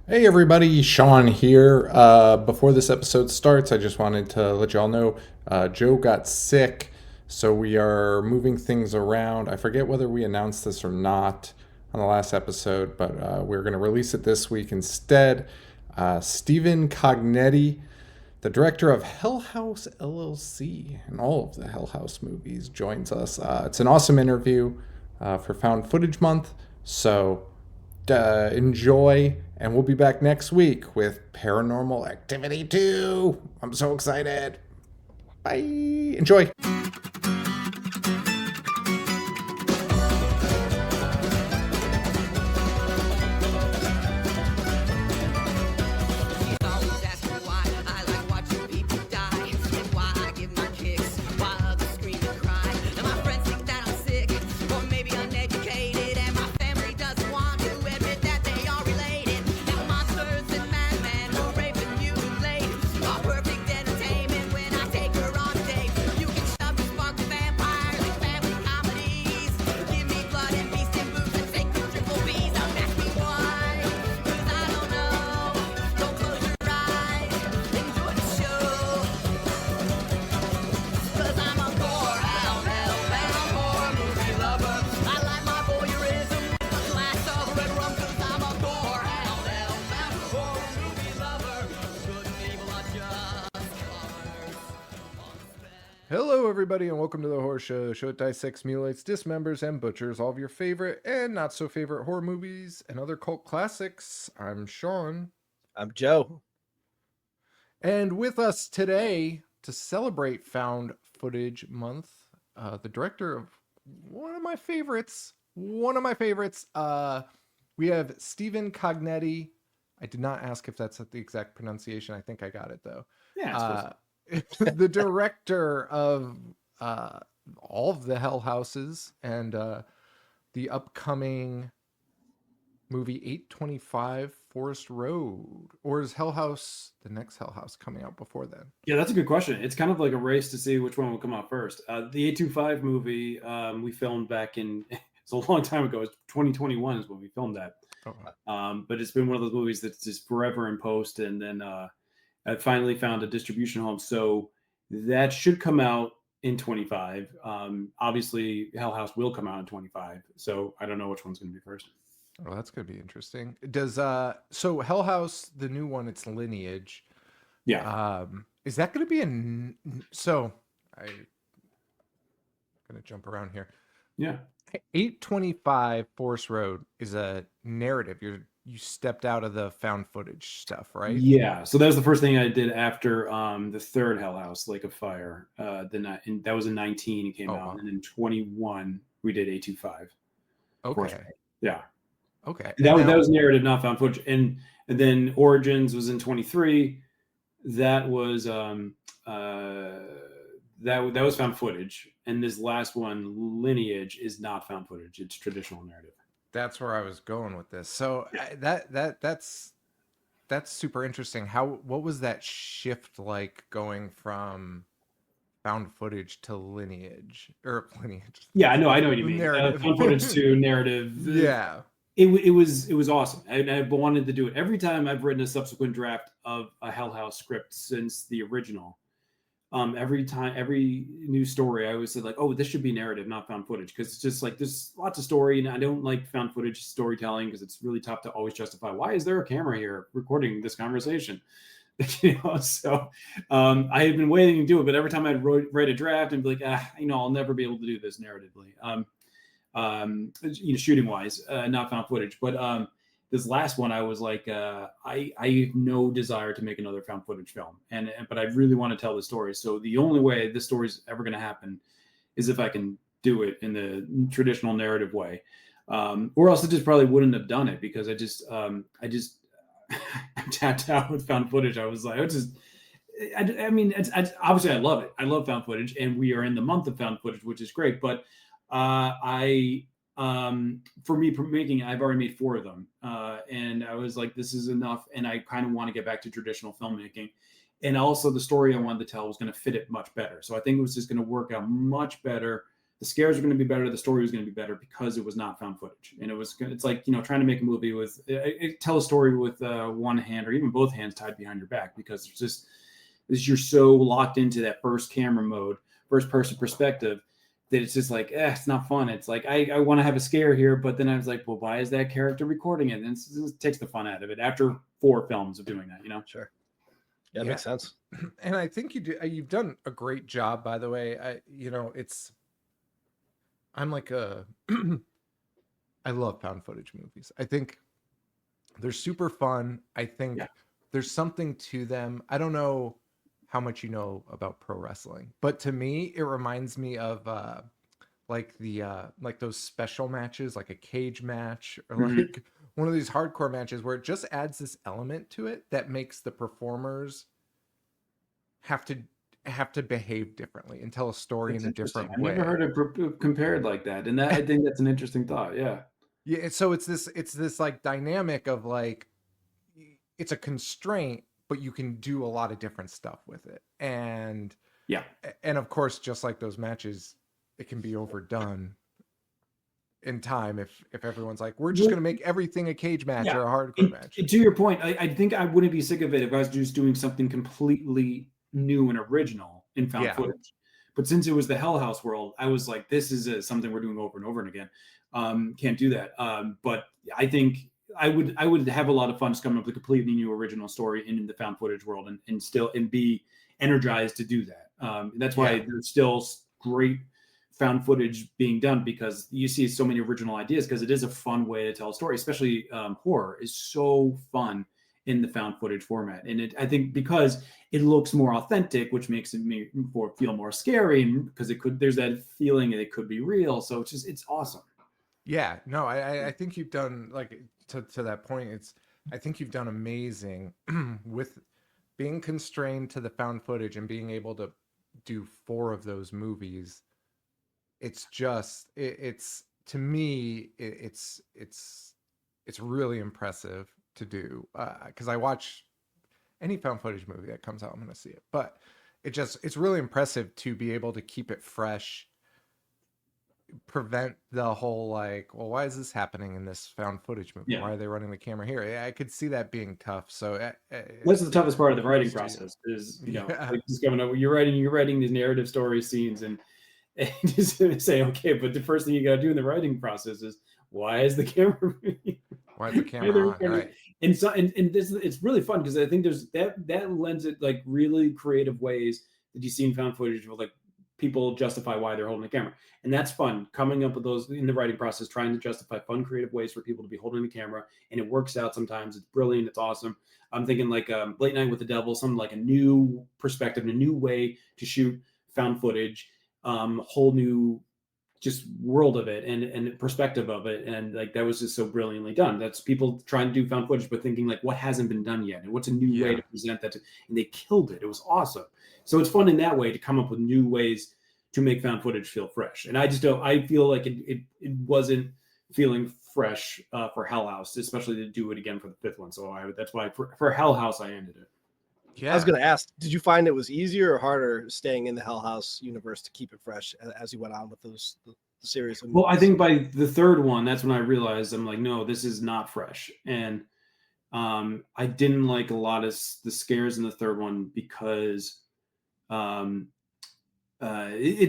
Hey everybody, Sean here. Before this episode starts, I just wanted to let y'all know Joe got sick, so we are moving things around. I forget whether we announced this or not on the last episode, but we're going to release it this week instead. Stephen Cognetti, the director of Hell House LLC and all of the Hell House movies, joins us. It's an awesome interview for Found Footage Month, so enjoy, and we'll be back next week with Paranormal Activity 2. I'm so excited. Bye. Enjoy. He's always asking why I like watching people die, and why I give my kicks while others scream and cry. And my friends think that I'm sick, or maybe uneducated, and my family doesn't want to admit that they are related. And monsters and madmen who rape and mutilate are perfect entertainment when I take her on a date. You can shove and spark the vampires like family comedies. Give me blood and beast and boobs and fake the triple B's. Don't ask me why, 'cause I don't know. Don't close your eyes, enjoy the show. 'Cause I'm a gore, hellbound horror movie lover. I like my voyeurism with a glass of red rum. 'Cause I'm a gore, hellbound horror movie lover. Good and evil are just colors on the spectrum. Hello, everybody, and welcome to the Horror Show. Show that dissects, mutilates, dismembers, and butchers all of your favorite and not so favorite horror movies and other cult classics. I'm Sean. I'm Joe. And with us today to celebrate Found Footage Month, the director of one of my favorites. We have Stephen Cognetti. I did not ask if that's the exact pronunciation. I think I got it though. Yeah, The director of all of the Hell Houses and the upcoming movie 825 Forest Road. Or is Hell House, the next Hell House, coming out before then? yeah, that's a good question. It's kind of like a race to see which one will come out first. The 825 movie we filmed back in, it's a long time ago. It's 2021 is when we filmed that. Oh, wow. But it's been one of those movies that's just forever in post. And then I finally found a distribution home. So that should come out in 25. Obviously, Hell House will come out in 25. So I don't know which one's going to be first. Oh, that's gonna be interesting. Does so Hell House, the new one, it's Lineage. Yeah. Is that gonna be so I'm gonna jump around here. Yeah. 825 Forest Road is a narrative. You stepped out of the found footage stuff, right? Yeah, so that was the first thing I did after the third Hell House, Lake of Fire. That was in 19 it came out, wow. and in 21 we did 825. Okay. Yeah, Okay. that And was narrative, not found footage, and then Origins was in 23. That was that was found footage, and this last one, Lineage, is not found footage. It's traditional narrative. that's where I was going with this. So Yeah. that's super interesting. What was that shift like going from found footage to lineage or lineage? Yeah, I know what you mean. Narrative. Found footage to narrative. Yeah. It was awesome. I've wanted to do it every time I've written a subsequent draft of a Hell House script since the original. Every new story, I always said like, "Oh, this should be narrative, not found footage," because it's just like there's lots of story, and I don't like found footage storytelling because it's really tough to always justify why is there a camera here recording this conversation. So I had been waiting to do it, but every time I'd write a draft and be like, I'll never be able to do this narratively. Shooting wise, not found footage. But this last one, I was like, I have no desire to make another found footage film, but I really want to tell the story. So the only way this story is ever going to happen is if I can do it in the traditional narrative way, or else I just probably wouldn't have done it because I just tapped out with found footage. I was like, obviously I love it. I love found footage, and we are in the month of found footage, which is great. But for me making, I've already made 4 of them, and I was like, this is enough, and I kind of want to get back to traditional filmmaking, and also the story I wanted to tell was going to fit it much better. So I think it was just going to work out much better the scares are going to be better, the story was going to be better because it was not found footage. And it's like, trying to make a movie with tell a story with one hand or even both hands tied behind your back, because it's just you're so locked into that first camera mode, first person perspective, that it's just like, it's not fun. It's like, I want to have a scare here, but then I was like, well, why is that character recording it? And it takes the fun out of it after 4 films of doing that, Sure. Yeah, makes sense. And I think you've done a great job, by the way. I'm like I love found footage movies. I think they're super fun. I think there's something to them. I don't know how much you know about pro wrestling, but to me, it reminds me of like those special matches, like a cage match, or like one of these hardcore matches where it just adds this element to it that makes the performers have to behave differently and tell a story in a different way. I've never heard it compared like that, and I think that's an interesting thought. Yeah, so it's this like dynamic of like, it's a constraint, but you can do a lot of different stuff with it. And of course, just like those matches, it can be overdone in time if everyone's like, we're just going to make everything a cage match or a hardcore match. To your point, I think I wouldn't be sick of it if I was just doing something completely new and original in found footage. But since it was the Hell House world, I was like, this is something we're doing over and over and again. Can't do that. But I think I would have a lot of fun just coming up with a completely new original story in the found footage world and be energized to do that. That's why there's still great found footage being done, because you see so many original ideas, because it is a fun way to tell a story. Especially horror is so fun in the found footage format. And I think because it looks more authentic, which makes it feel more scary, because there's that feeling that it could be real. So it's awesome. Yeah, no, I think you've done, like, to that point, I think you've done amazing with being constrained to the found footage and being able to do 4 of those movies. It's just, to me, it's really impressive to do, because I watch any found footage movie that comes out, I'm going to see it, but it's really impressive to be able to keep it fresh, prevent the whole like, well, why is this happening in this found footage movie? Why are they running the camera here? I could see that being tough. So this is the toughest part of the writing process, is like just coming up, you're writing these narrative story scenes, and just say, okay, but the first thing you got to do in the writing process is, why is the camera why is the camera on? Right. And so this, it's really fun, because I think there's that lends it like really creative ways that you see in found footage, where like people justify why they're holding the camera. And that's fun, coming up with those in the writing process, trying to justify fun, creative ways for people to be holding the camera. And it works out sometimes. It's brilliant. It's awesome. I'm thinking like Late Night with the Devil, something like a new perspective, a new way to shoot found footage, whole new just world of it and perspective of it. And like, that was just so brilliantly done. That's people trying to do found footage, but thinking like, what hasn't been done yet? And what's a new way to present that? And they killed it. It was awesome. So it's fun in that way to come up with new ways to make found footage feel fresh. And I feel like it wasn't feeling fresh for Hell House, especially to do it again for the 5th one. So that's why for Hell House, I ended it. Yeah. I was going to ask, did you find it was easier or harder staying in the Hell House universe to keep it fresh as you went on with the series? Well, I think by the 3rd one, that's when I realized, I'm like, no, this is not fresh. And I didn't like a lot of the scares in the 3rd one, because it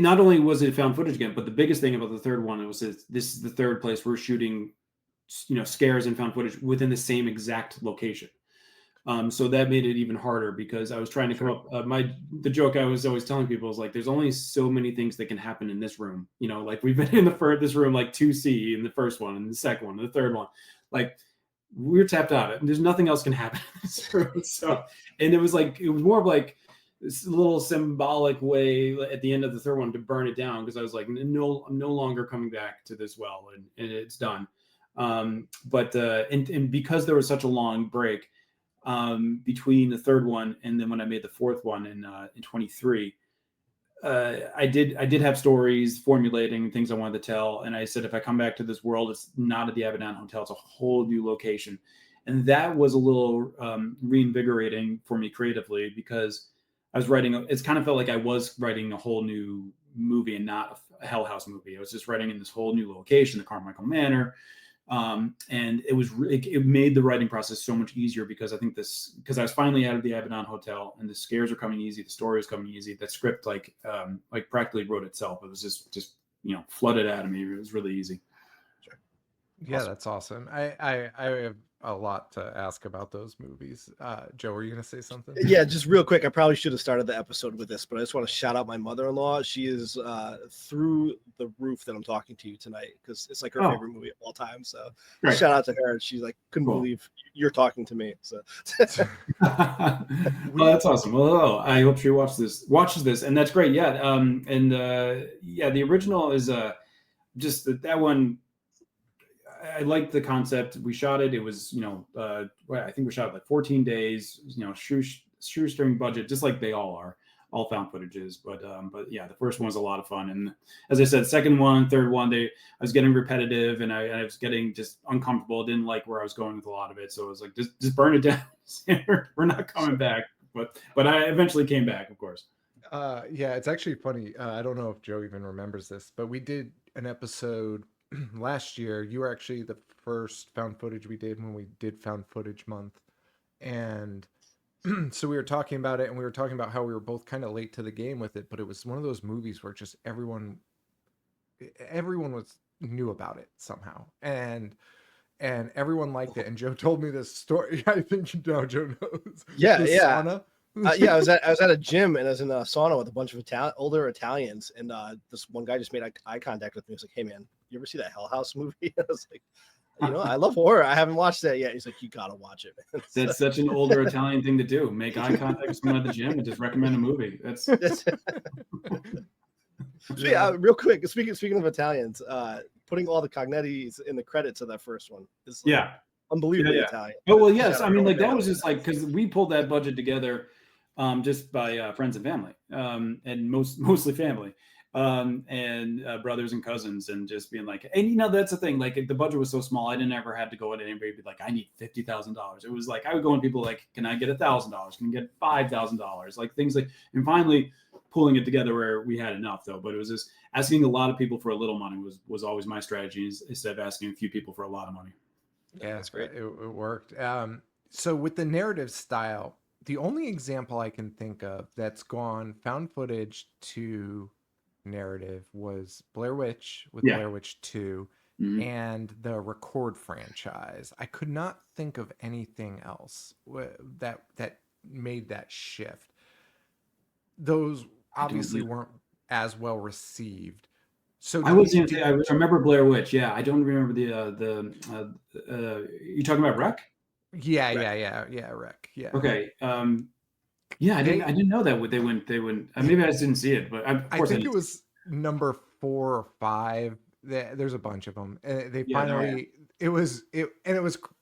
not only was it found footage again, but the biggest thing about the 3rd one was that this is the 3rd place we're shooting, scares and found footage within the same exact location. So that made it even harder, because I was trying to come up. The joke I was always telling people is like, there's only so many things that can happen in this room. Like we've been in this room like 2C in the 1st one, and the 2nd one, and the 3rd one. Like, we're tapped out, and there's nothing else can happen in this room. So, and it was more of like this little symbolic way at the end of the 3rd one to burn it down, because I was like, I'm no longer coming back to this well, and it's done. But because there was such a long break between the 3rd one and then when I made the 4th one in 23, I did have stories formulating, things I wanted to tell, and I said, if I come back to this world, it's not at the Abaddon Hotel, it's a whole new location. And that was a little reinvigorating for me creatively, because I was writing, it's kind of felt like I was writing a whole new movie and not a Hell House movie. I was just writing in this whole new location, the Carmichael Manor. And it made the writing process so much easier because I was finally out of the Abaddon Hotel and the scares are coming easy. The story is coming easy. That script like practically wrote itself. It was just flooded out of me. It was really easy. Yeah, that's awesome. I have a lot to ask about those movies. Joe, were you gonna say something? Yeah, just real quick. I probably should have started the episode with this, but I just want to shout out my mother-in-law. She is through the roof that I'm talking to you tonight because it's like her favorite movie of all time. So shout out to her. She's like, couldn't believe you're talking to me. So well, that's awesome. Well, I hope she watches this, and that's great. Yeah, the original is just that one. I liked the concept. We shot it. It was, I think we shot it like 14 days, shoestring budget, just like they all are, all found footages. But yeah, the first one was a lot of fun. And as I said, second one, third one, I was getting repetitive and I was getting just uncomfortable. Didn't like where I was going with a lot of it. So I was like, just burn it down. We're not coming back. But I eventually came back, of course. Yeah, it's actually funny. I don't know if Joe even remembers this, but we did an episode last year. You were actually the first found footage we did when we did found footage month, and so we were talking about it, and we were talking about how we were both kind of late to the game with it, but it was one of those movies where just everyone was knew about it somehow, and everyone liked it. And Joe told me this story. I think Joe knows. Yeah, the yeah. sauna. I was at a gym and I was in a sauna with a bunch of older Italians, and this one guy just made eye contact with me. He was like, "Hey man, you ever see that Hell House movie?" I was like, I love horror. I haven't watched that yet. He's like, "You gotta watch it, man." That's such an older Italian thing to do. Make eye contact with someone at the gym and just recommend a movie. That's yeah. Real quick, speaking of Italians, putting all the Cognettis in the credits of that first one is unbelievably Italian. Oh well, yes. I mean, like that was just like because we pulled that budget together. Just by friends and family, and mostly family, and brothers and cousins, and just being like, and that's the thing. Like the budget was so small, I didn't ever have to go to anybody and be like, I need $50,000. It was like I would go to people like, can I get $1,000? Can I get $5,000? Like things like, and finally pulling it together where we had enough though. But it was just asking a lot of people for a little money was always my strategy instead of asking a few people for a lot of money. Yeah, that's great. It worked. So with the narrative style, the only example I can think of that's gone found footage to narrative was Blair Witch with Blair Witch 2 and the Record franchise. I could not think of anything else that made that shift. Those obviously weren't as well received. So I remember Blair Witch. Yeah, I don't remember the you talking about Rec? Yeah, Rec. Yeah. Okay. Yeah, I didn't know that they went. Maybe I just didn't see it, but I think it was number 4 or 5. There's a bunch of them. They finally. It was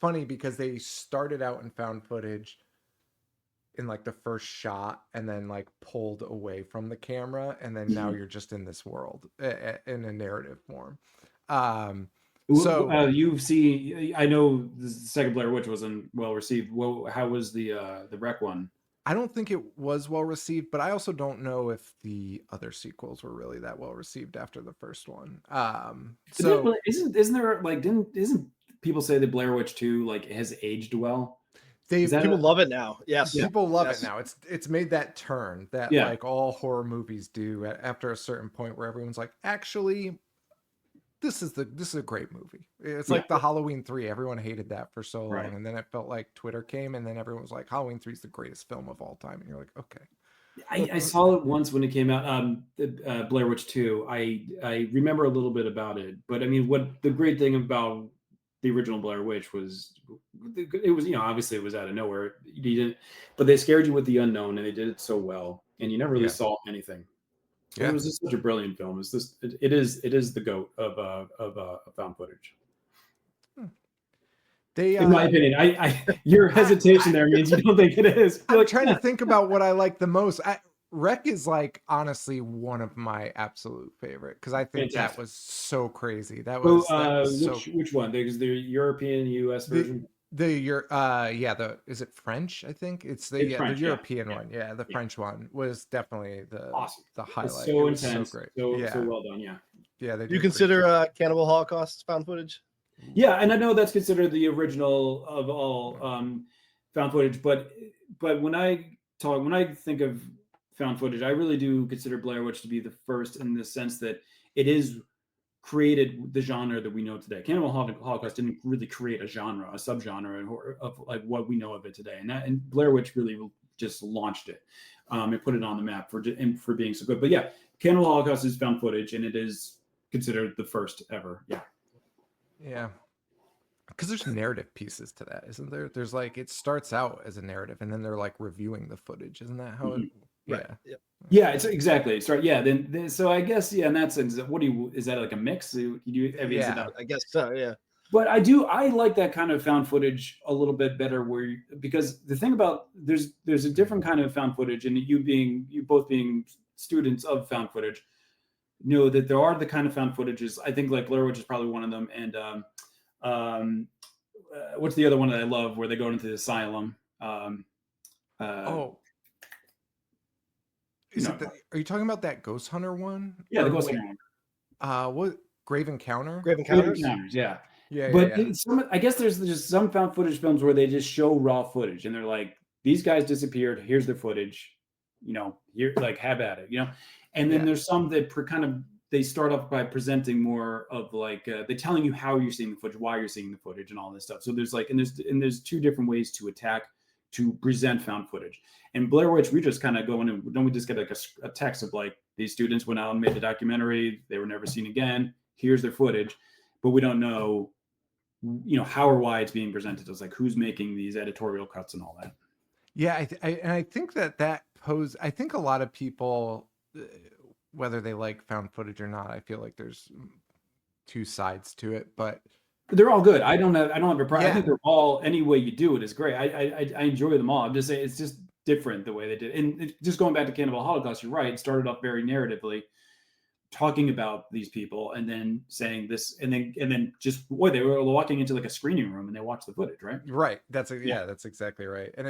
funny because they started out and found footage in like the first shot, and then like pulled away from the camera, and then now you're just in this world in a narrative form. So you've seen. I know the second Blair Witch wasn't well received. Well, how was the Rec one? I don't think it was well received, but I also don't know if the other sequels were really that well received after the first one. So isn't there like isn't people say that Blair Witch 2 like has aged well? People love it now. Yes, people love it now. It's made that turn that like all horror movies do after a certain point where everyone's like, actually, this is a great movie. It's like the Halloween 3. Everyone hated that for so long, and then it felt like Twitter came, and then everyone was like, Halloween 3 is the greatest film of all time, and you're like, okay. I saw it once when it came out. Blair Witch 2. I remember a little bit about it, but I mean, what the great thing about the original Blair Witch was, it was obviously it was out of nowhere. But they scared you with the unknown, and they did it so well, and you never really saw anything. Yeah. It was just such a brilliant film. It is the GOAT of found footage. In my opinion, your hesitation there means you don't think it is. I'm trying to think about what I like the most. Rec is like honestly one of my absolute favorite because I think that was so crazy. That was, which one? Because the European US version. Is it French? I think it's the It's French, the European one. Yeah, the French one was definitely awesome. the It's highlight. so It was intense, so great. so well done. Yeah. Yeah, they Do you did a great job. consider Cannibal Holocaust found footage? Yeah, and I know that's considered the original of all found footage, but when I think of found footage, I really do consider Blair Witch to be the first in the sense that it is created the genre that we know today. Cannibal Holocaust didn't really create a genre, a subgenre of like what we know of it today, and Blair Witch really just launched it. It put it on the map for being so good. But yeah, Cannibal Holocaust is found footage, and it is considered the first ever. Yeah. Yeah. Because there's narrative pieces to that, isn't there? There's like, it starts out as a narrative and then they're like reviewing the footage. Isn't that how it? Right. Yeah. Yep. Yeah, it's exactly. It's right. Yeah. Then so I guess, yeah, in that sense, is that like a mix? You do, I mean, is it I guess so. Yeah. But I like that kind of found footage a little bit better because the thing about there's a different kind of found footage, and you both being students of found footage know that there are the kind of found footages. I think like Blair Witch is probably one of them, and what's the other one that I love where they go into the asylum? Are you talking about that Ghost Hunter one? Yeah, the Ghost Hunter one. What Grave Encounter? Grave Encounters? Yeah. Yeah. But I guess there's just some found footage films where they just show raw footage and they're like, these guys disappeared. Here's their footage. Here, like, have at it. And then there's some that they start off by presenting more of like they're telling you how you're seeing the footage, why you're seeing the footage, and all this stuff. So there's like, and there's two different ways to present found footage. And Blair Witch, we just kind of go in and don't we just get like a text of like, these students went out and made the documentary. They were never seen again. Here's their footage, but we don't know, how or why it's being presented. It's like, who's making these editorial cuts and all that. Yeah, I think that I think a lot of people, whether they like found footage or not, I feel like there's two sides to it, but they're all good. I don't have a problem. Yeah. I think they're all, any way you do it is great. I enjoy them all. I'm just saying it's just different the way they did. And just going back to Cannibal Holocaust, you're right. It started off very narratively, talking about these people, and then saying this, and then just they were walking into like a screening room and they watched the footage, right? Right. That's exactly right. And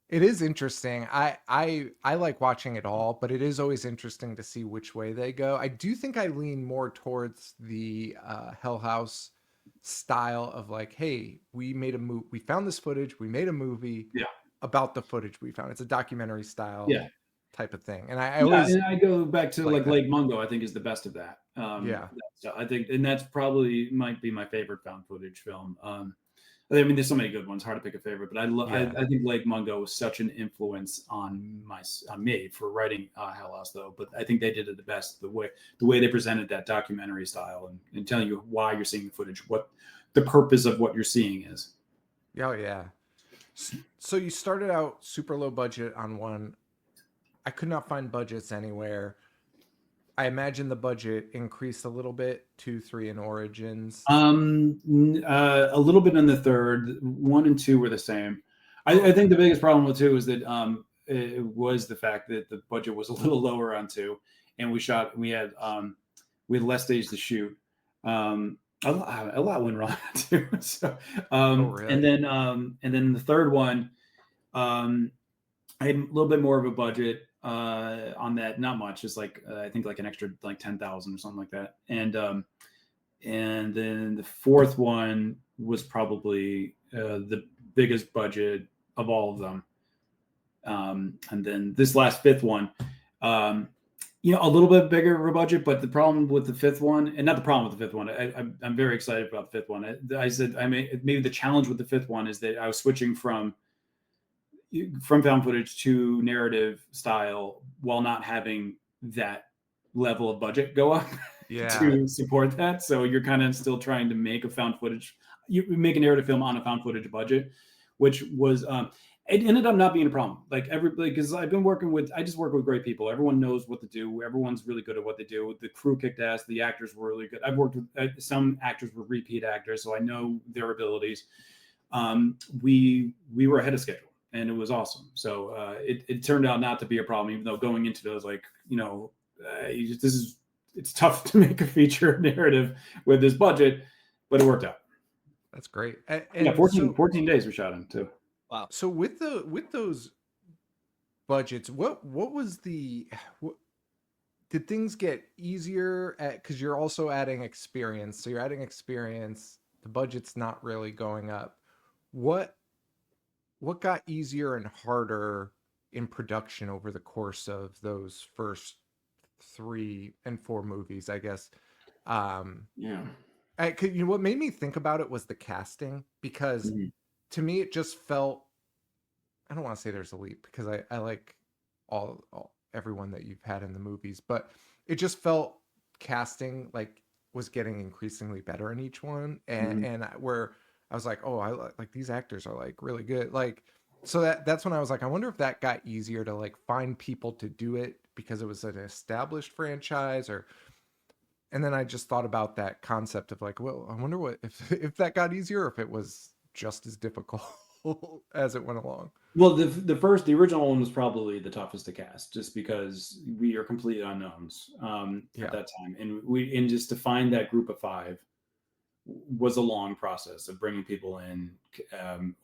it is interesting. I like watching it all, but it is always interesting to see which way they go. I do think I lean more towards the Hell House style of like, hey, we made a movie, we found this footage, we made a movie about the footage we found. It's a documentary style type of thing. And I always, and I go back to like Lake Mungo, I think is the best of that. I think, and that's probably might be my favorite found footage film. I mean, there's so many good ones, hard to pick a favorite, but I think Lake Mungo was such an influence on me for writing Hell House, though. But I think they did it the best, the way they presented that documentary style and telling you why you're seeing the footage, what the purpose of what you're seeing is. Oh yeah. So you started out super low budget on one. I could not find budgets anywhere. I imagine the budget increased a little bit, 2, 3 in Origins. A little bit in the third. 1 and 2 were the same. I think the biggest problem with 2 is that it was the fact that the budget was a little lower on 2, and we had less days to shoot. A lot went wrong too. So, really? And then the third one, I had a little bit more of a budget on that, not much, just like I think like an extra like 10,000 or something like that. And then the fourth one was probably the biggest budget of all of them. And then this last fifth one, a little bit bigger of a budget, but the problem with the fifth one, and not the problem with the fifth one, I'm very excited about the fifth one. Maybe the challenge with the fifth one is that I was switching from found footage to narrative style while not having that level of budget go up to support that. So you're kind of still trying to make a found footage, you make a narrative film on a found footage budget, which was, it ended up not being a problem. Like because I just work with great people. Everyone knows what to do. Everyone's really good at what they do. The crew kicked ass. The actors were really good. I've worked with some actors were repeat actors, so I know their abilities. We were ahead of schedule. And it was awesome. So it turned out not to be a problem, even though going into it, I was like, it's tough to make a feature narrative with this budget, but it worked out. That's great. Yeah, 14 days we shot him too. Wow. So with those budgets, what was did things get easier because you're also adding experience? So you're adding experience. The budget's not really going up. What got easier and harder in production over the course of those first 3 and 4 movies, I guess? Yeah. What made me think about it was the casting, because to me it just felt, I don't want to say there's a leap because I like everyone that you've had in the movies, but it just felt casting like was getting increasingly better in each one, and where I was like, oh, I like these actors are like really good, like, so that's when I was like, I wonder if that got easier to like find people to do it because it was an established franchise, and then I just thought about that concept of like, well, I wonder what if that got easier, or if it was just as difficult as it went along. Well, the original one was probably the toughest to cast, just because we are complete unknowns at that time, and just to find that group of 5 was a long process of bringing people in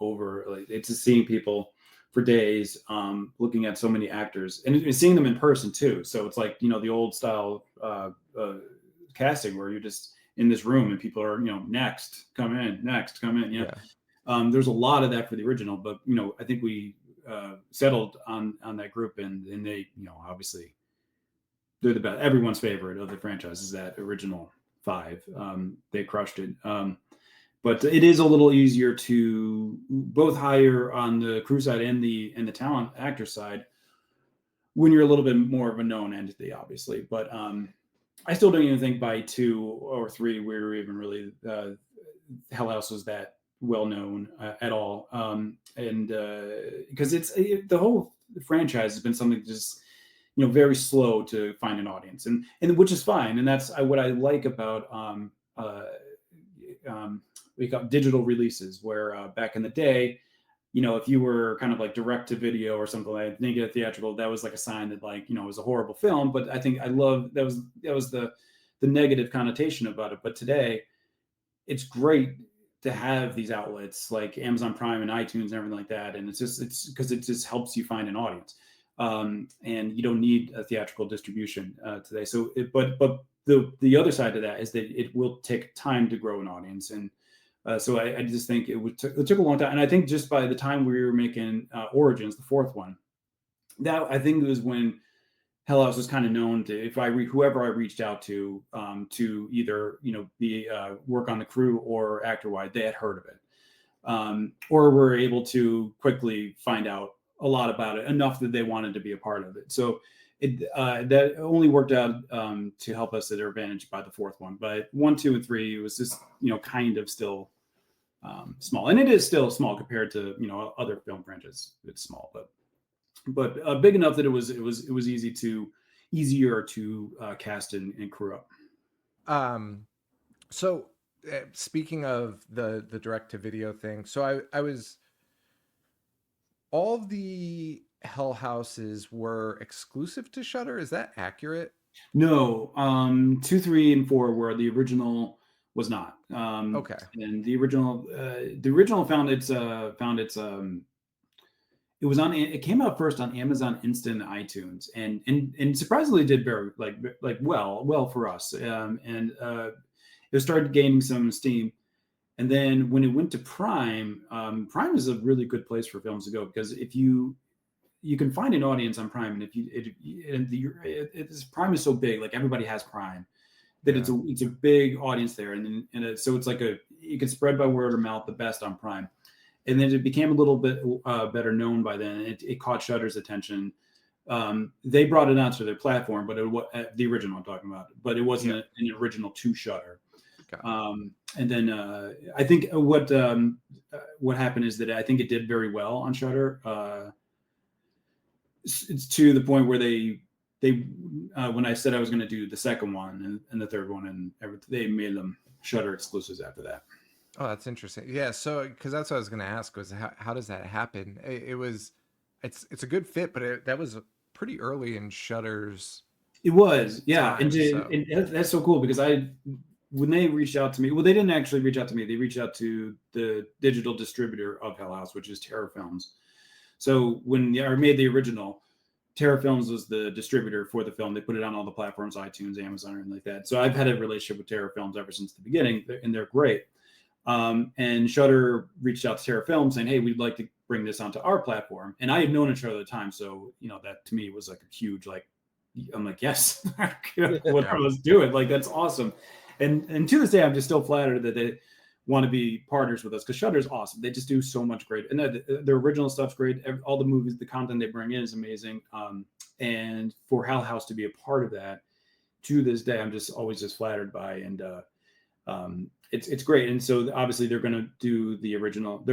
over. Like, it's just seeing people for days, looking at so many actors, and seeing them in person too. So it's like, the old style casting where you're just in this room and people are, next, come in. Yeah. There's a lot of that for the original, but I think we settled on that group, and they, obviously they're the best. Everyone's favorite of the franchise is that original 5. They crushed it. But it is a little easier to both hire on the crew side and the talent actor side when you're a little bit more of a known entity, obviously. But I still don't even think by 2 or 3 we were even really Hell House was that well known at all, and because the whole franchise has been something just very slow to find an audience, and which is fine, and that's what I like about we got digital releases, where back in the day, if you were kind of like direct to video or something, like didn't get a theatrical, that was like a sign that, like, it was a horrible film. But I think I love that was the negative connotation about it. But today it's great to have these outlets like Amazon Prime and iTunes and everything like that. And it's because it just helps you find an audience. And you don't need a theatrical distribution today. So, but the other side of that is that it will take time to grow an audience. And so I just think it took a long time. And I think just by the time we were making Origins, the 4th one, that I think it was when Hell House was kind of known to, whoever I reached out to either, be work on the crew or actor wide, they had heard of it, or were able to quickly find out a lot about it, enough that they wanted to be a part of it. So that only worked out to help us at our advantage by the 4th one. But 1, 2, and 3 was just kind of still small, and it is still small compared to other film franchises. It's small, but big enough that it was easier to cast and crew up. So speaking of the direct to video thing, so I was, all of the Hell Houses were exclusive to Shudder. Is that accurate? No, 2, 3, and 4 were. The original was not. Okay. And the original found its it came out first on Amazon Instant and iTunes, and surprisingly did very well for us. And it started gaining some steam. And then when it went to Prime, Prime is a really good place for films to go, because if you can find an audience on Prime, and Prime is so big, like everybody has Prime, that it's a big audience there, and so it's like you can spread by word of mouth the best on Prime. And then it became a little bit better known by then. It caught Shudder's attention. They brought it onto their platform, but it was the original I'm talking about, but it wasn't an original to Shudder. And then I think what happened is that I think it did very well on Shudder. It's to the point where they when I said I was going to do the second one and the third one, and they made them Shudder exclusives after that. Oh, that's interesting. Yeah, so because that's what I was going to ask, was how does that happen? It's a good fit, but that was pretty early in Shudder's. It was, yeah, time, and that's so cool, because when they reached out to me, well, they didn't actually reach out to me. They reached out to the digital distributor of Hell House, which is Terror Films. So when I made the original, Terror Films was the distributor for the film. They put it on all the platforms, iTunes, Amazon, and like that. So I've had a relationship with Terror Films ever since the beginning, and they're great. And Shudder reached out to Terror Films saying, "Hey, we'd like to bring this onto our platform." And I had known each other at the time, so that to me was like a huge I'm like, yes, let's do it. Like, that's awesome. And to this day, I'm just still flattered that they want to be partners with us, because Shudder is awesome. They just do so much great, and their original stuff's great. All the movies, the content they bring in is amazing. And for Hell House to be a part of that, to this day, I'm just always just flattered by, and it's great. And so obviously they're going to do the original.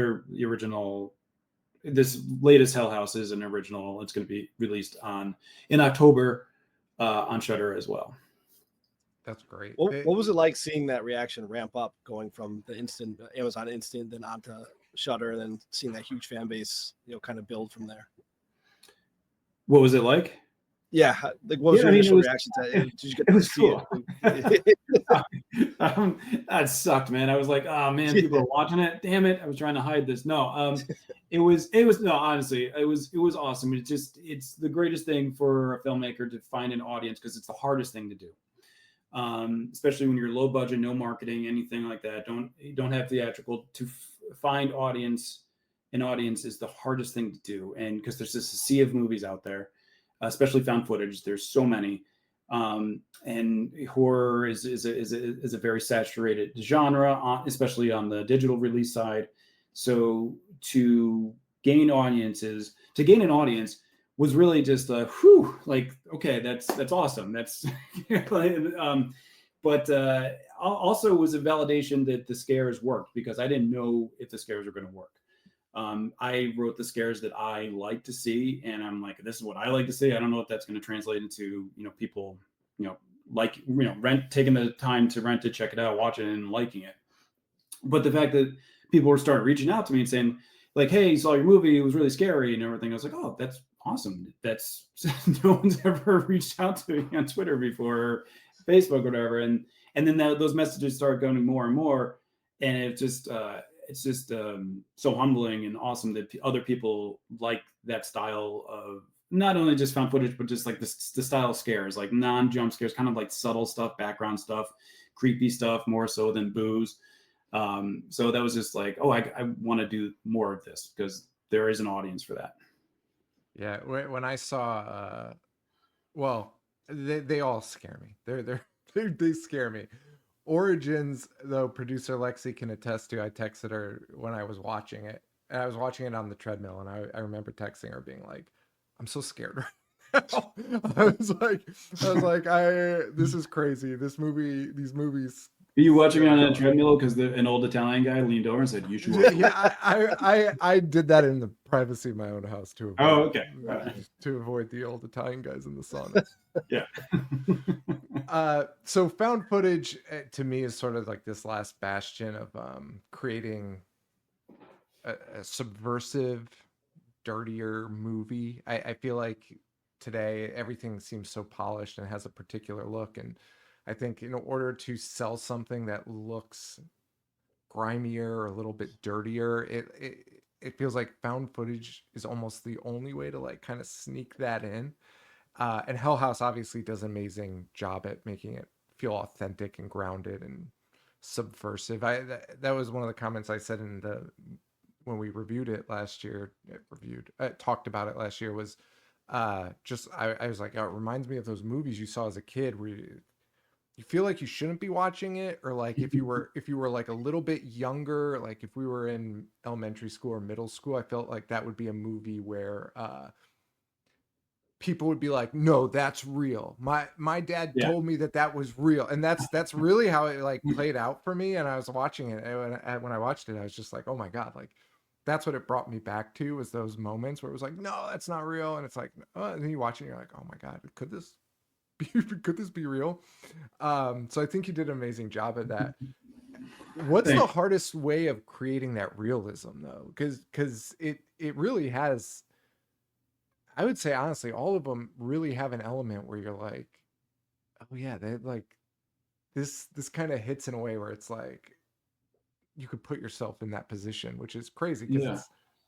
This latest Hell House is an original. It's going to be released in October on Shudder as well. That's great. What was it like seeing that reaction ramp up, going from the Amazon Instant, then onto Shudder, and then seeing that huge fan base, kind of build from there? What was it like? Yeah, like what was your initial reaction to it? Did you get to see cool. it? That sucked, man. I was like, oh man, people are watching it. Damn it! I was trying to hide this. No, it was no. Honestly, it was awesome. It's the greatest thing for a filmmaker to find an audience, because it's the hardest thing to do. Especially when you're low budget, no marketing, anything like that. Don't have theatrical. To find an audience is the hardest thing to do, and because there's just a sea of movies out there, especially found footage. There's so many, and horror is a very saturated genre, especially on the digital release side. So to gain an audience was really just okay, that's awesome. That's but also was a validation that the scares worked, because I didn't know if the scares were going to work. I wrote the scares that I like to see, and I'm like, this is what I like to see. I don't know if that's going to translate into people taking the time to rent it, check it out, watch it, and liking it. But the fact that people were starting reaching out to me and saying, like, hey, saw your movie, it was really scary and everything. I was like, oh, that's awesome. That's no one's ever reached out to me on Twitter before, or Facebook or whatever. And then those messages started going more and more. And it's just so humbling and awesome that other people like that style of not only just found footage, but just like the style of scares, like non-jump scares, kind of like subtle stuff, background stuff, creepy stuff, more so than booze. So that was just like, oh, I want to do more of this, because there is an audience for that. Yeah, when I saw, they all scare me. They scare me. Origins, though, producer Lexi can attest to, I texted her when I was watching it. And I was watching it on the treadmill, and I remember texting her being like, I'm so scared right now. I was like, this is crazy. These movies. Are you watching it on a treadmill because an old Italian guy leaned over and said, you should watch it? Yeah, I did that in the privacy of my own house too. Oh, okay. To avoid the old Italian guys in the sauna. Yeah. So found footage to me is sort of like this last bastion of creating a subversive, dirtier movie. I feel like today everything seems so polished and has a particular look, and I think in order to sell something that looks grimier or a little bit dirtier, it feels like found footage is almost the only way to like kind of sneak that in. And Hell House obviously does an amazing job at making it feel authentic and grounded and subversive. That was one of the comments I said when we reviewed it last year. Talked about it last year, was I was like, oh, it reminds me of those movies you saw as a kid where you feel like you shouldn't be watching it, or like if you were like a little bit younger, like if we were in elementary school or middle school, I felt like that would be a movie where people would be like, no, that's real. My dad told me that was real. And that's really how it like played out for me. And I was watching it, and when I watched it, I was just like, oh my God, like that's what it brought me back to, was those moments where it was like, no, that's not real. And it's like, and then you watch it and you're like, oh my God, could this be real? So I think you did an amazing job at that. What's the hardest way of creating that realism though? Because it really has, I would say honestly, all of them really have an element where you're like, oh yeah, this kind of hits in a way where it's like you could put yourself in that position, which is crazy because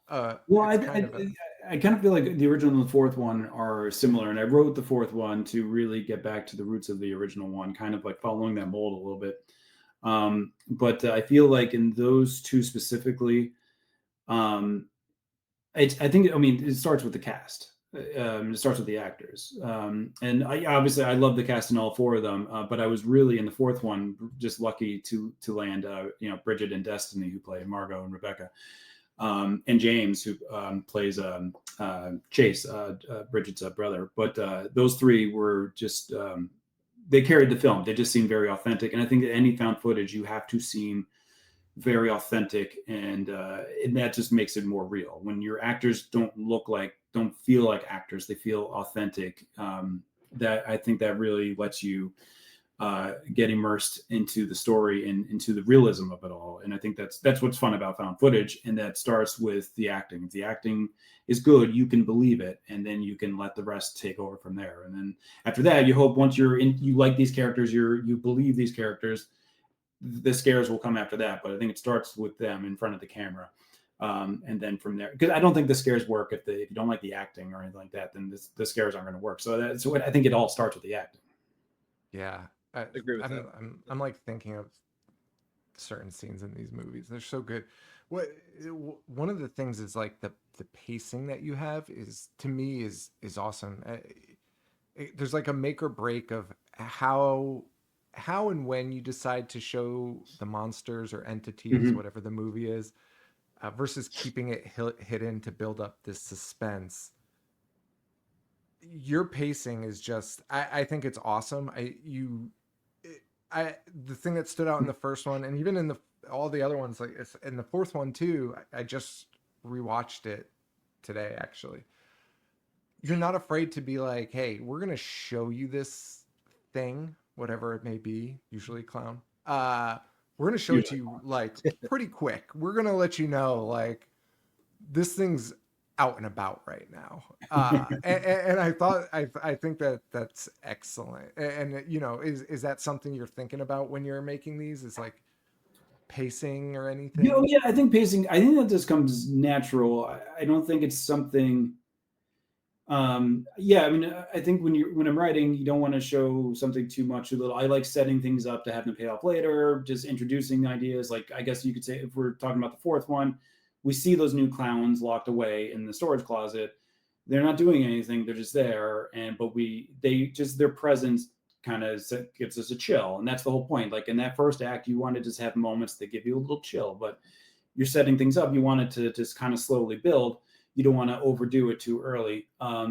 Yeah. Well, it's kind of a I kind of feel like the original and the fourth one are similar, and I wrote the fourth one to really get back to the roots of the original one, kind of like following that mold a little bit. But I feel like in those two specifically, um, I think, I mean, it starts with the cast. It starts with the actors, and I love the cast in all four of them. But I was really in the fourth one just lucky to land, Bridget and Destiny, who play Margot and Rebecca, and James, who plays Chase, Bridget's brother. But those three were just they carried the film. They just seemed very authentic, and I think that any found footage you have to seem very authentic, and that just makes it more real. When your actors don't feel like actors, they feel authentic. That I think that really lets you get immersed into the story and into the realism of it all. And I think that's what's fun about found footage, and that starts with the acting. If the acting is good, you can believe it, and then you can let the rest take over from there. And then after that, you hope once you like these characters, you believe these characters, the scares will come after that. But I think it starts with them in front of the camera. And then from there, because I don't think the scares work if you don't like the acting or anything like that, then the scares aren't going to work. So I think it all starts with the acting. Yeah. I agree with that. I'm like thinking of certain scenes in these movies. They're so good. One of the things is like the pacing that you have is, to me, is awesome. There's like a make or break of how and when you decide to show the monsters or entities, whatever the movie is, versus keeping it hidden to build up this suspense. Your pacing is just, I think it's awesome. The thing that stood out in the first one, and even in all the other ones, like in the fourth one too, I just rewatched it today actually. You're not afraid to be like, hey, we're gonna show you this thing, whatever it may be, usually clown. We're gonna show it to you like pretty quick. We're gonna let you know like this thing's out and about right now. And I think that's excellent. And is that something you're thinking about when you're making these? Is like pacing or anything? Yeah, I think pacing, I think that just comes natural. I don't think it's something. I mean, I think when I'm writing, you don't want to show something too much, too little. I like setting things up to have them pay off later, just introducing ideas. Like, I guess you could say, if we're talking about the fourth one, we see those new clowns locked away in the storage closet. They're not doing anything. They're just there. But their presence kind of gives us a chill. And that's the whole point. Like in that first act, you want to just have moments that give you a little chill, but you're setting things up. You want it to just kind of slowly build. You don't want to overdo it too early.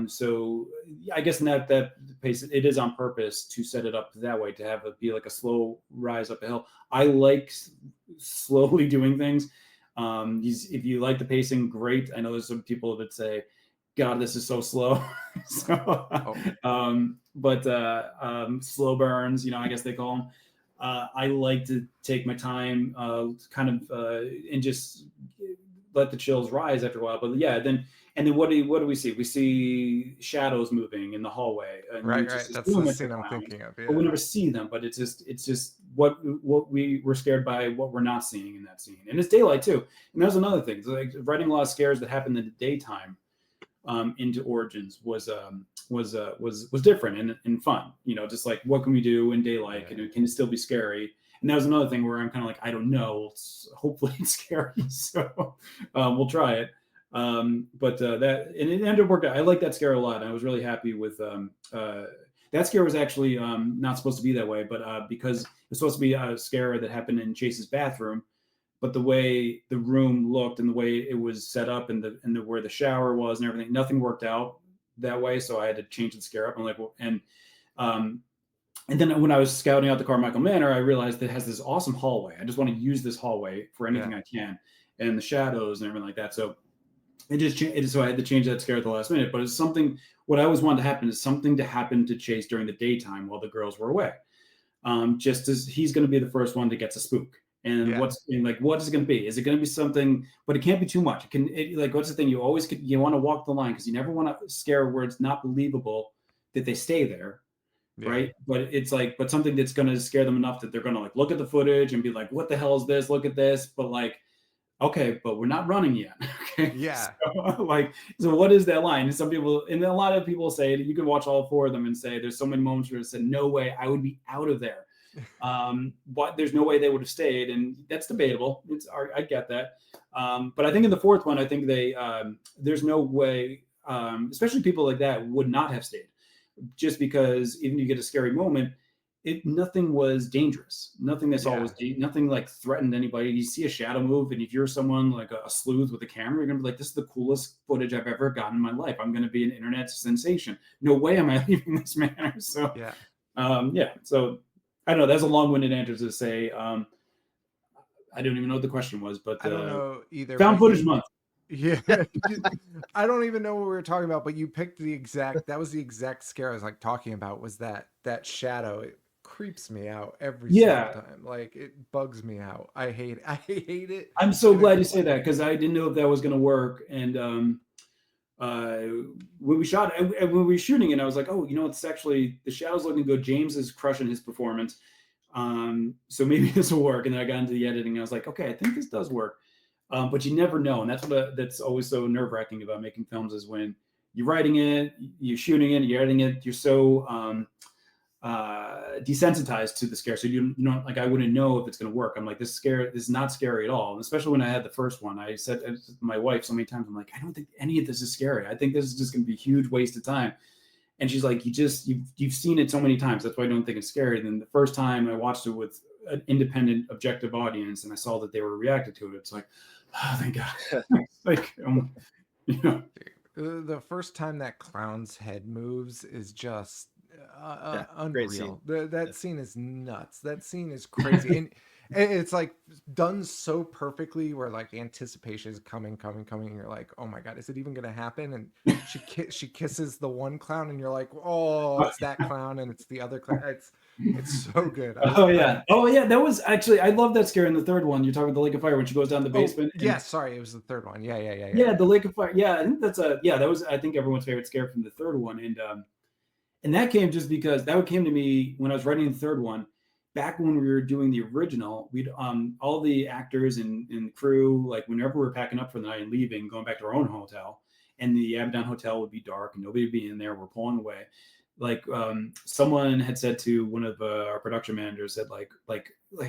So I guess in that pace, it is on purpose to set it up that way, to have it be like a slow rise up a hill. I like slowly doing things. If you like the pacing, great. I know there's some people that say, God, this is so slow. But slow burns, I guess they call them. I like to take my time, and just let the chills rise after a while. But yeah, then what do we see? We see shadows moving in the hallway. And right. That's the scene I'm thinking of. Yeah. But we never see them. But it's just what we were scared by, what we're not seeing in that scene. And it's daylight too. And there's another thing. It's like writing a lot of scares that happen in the daytime into Origins was different and fun. Just like, what can we do in daylight? Yeah. Can it still be scary? And that was another thing where I'm kind of like, I don't know. Hopefully it's scary. So we'll try it. But it ended up working out. I like that scare a lot. I was really happy with that scare. Was actually not supposed to be that way, but because it's supposed to be a scare that happened in Chase's bathroom. But the way the room looked and the way it was set up and where the shower was and everything, nothing worked out that way. So I had to change the scare up. I'm like, well, and then when I was scouting out the Carmichael Manor, I realized that it has this awesome hallway. I just want to use this hallway for anything I can, and the shadows and everything like that. So so I had to change that scare at the last minute. But it's something, what I always wanted to happen is something to happen to Chase during the daytime while the girls were away. Just as he's going to be the first one that gets a spook. And what is it going to be? Is it going to be something, but it can't be too much. What's the thing? You want to walk the line, because you never want to scare where it's not believable that they stay there. right? But it's like, but something that's going to scare them enough that they're going to like look at the footage and be like, what the hell is this? Look at this. But like, okay, but we're not running yet. Okay. Yeah. So what is that line? And some people, and a lot of people say, you can watch all 4 of them and say, there's so many moments where it said, no way, I would be out of there. But there's no way they would have stayed. And that's debatable. I get that. But I think in the 4th one, I think there's no way, especially people like that would not have stayed, just because even if you get a scary moment, nothing was dangerous. Nothing that's always nothing like threatened anybody. You see a shadow move, and if you're someone like a sleuth with a camera, you're gonna be like, this is the coolest footage I've ever gotten in my life. I'm gonna be an internet sensation. No way am I leaving this manner. So so I don't know. That's a long-winded answer to say. I don't even know what the question was, but I don't know either. Found footage month. Yeah. I don't even know what we were talking about, but you picked that was the exact scare I was like talking about, was that shadow. It creeps me out every single time. Like, it bugs me out. I hate it. I'm so glad you say that, because I didn't know if that was going to work. And when we shot and when we were shooting it, I was like, oh, it's actually, the shadow's looking good. James is crushing his performance. So maybe this will work. And then I got into the editing. I was like, okay, I think this does work. But you never know. And that's always so nerve-wracking about making films, is when you're writing it, you're shooting it, you're editing it, you're so desensitized to the scare. So you know, like, I wouldn't know if it's going to work. I'm like, this is not scary at all. And especially when I had the first one, I said to my wife so many times, I'm like, I don't think any of this is scary. I think this is just going to be a huge waste of time. And she's like, you've seen it so many times. That's why I don't think it's scary. And then the first time I watched it with an independent, objective audience, and I saw that they were reacting to it, it's like, oh, thank God. Like, the first time that clown's head moves is just unreal. That scene is nuts. That scene is crazy. And it's like done so perfectly, where like anticipation is coming. And you're like, oh my God, is it even going to happen? And she kisses the one clown, and you're like, oh, it's that clown, and it's the other clown. It's so good. Oh yeah. That was actually, I love that scare in the 3rd one. You're talking about the Lake of Fire when she goes down the basement. Sorry, it was the 3rd one. Yeah. Yeah, the Lake of Fire. Yeah, I think that was, I think, everyone's favorite scare from the 3rd one. And that came just because that came to me when I was writing the 3rd one. Back when we were doing the original, we'd all the actors and crew, like, whenever we were packing up for the night and leaving, going back to our own hotel, and the Abaddon hotel would be dark and nobody would be in there, we're pulling away. Like, someone had said to one of our production managers, said like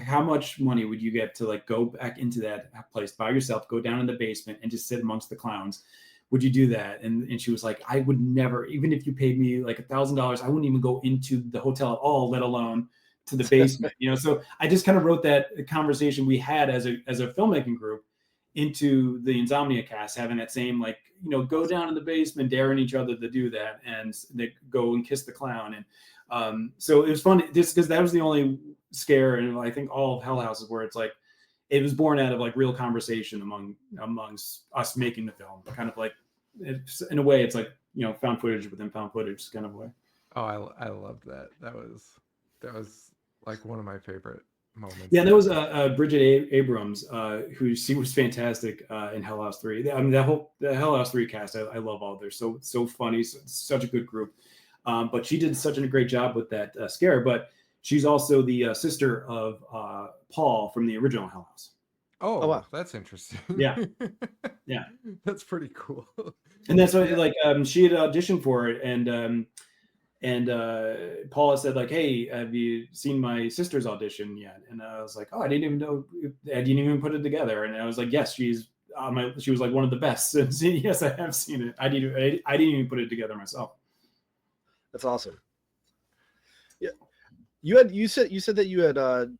how much money would you get to like go back into that place by yourself, go down in the basement and just sit amongst the clowns? Would you do that? And she was like, I would never, even if you paid me like $1,000, I wouldn't even go into the hotel at all, let alone to the basement. So I just kind of wrote that conversation we had as a filmmaking group into the Insomnia cast, having that same, like, go down in the basement, daring each other to do that, and they go and kiss the clown. And so it was fun, just because that was the only scare, and I think all of Hell House is where it's like, it was born out of like real conversation amongst us making the film. Kind of like, in a way, it's like, found footage within found footage kind of way. Oh, I loved that. That was like one of my favorite moments. Yeah, there was Bridget Abrams, who she was fantastic in Hell House 3. I mean, the Hell House 3 cast, I love all. They're so funny, such a good group. But she did such a great job with that scare. But she's also the sister of Paul from the original Hell House. Oh wow, that's interesting. Yeah, that's pretty cool. And that's why, like, she had auditioned for it, and Paula said, like, hey, have you seen my sister's audition yet? And I was like, oh, I didn't even know. I didn't even put it together. And I was like, yes, she was like one of the best. And yes, I have seen it. I didn't even put it together myself. That's awesome. Yeah. You said that you had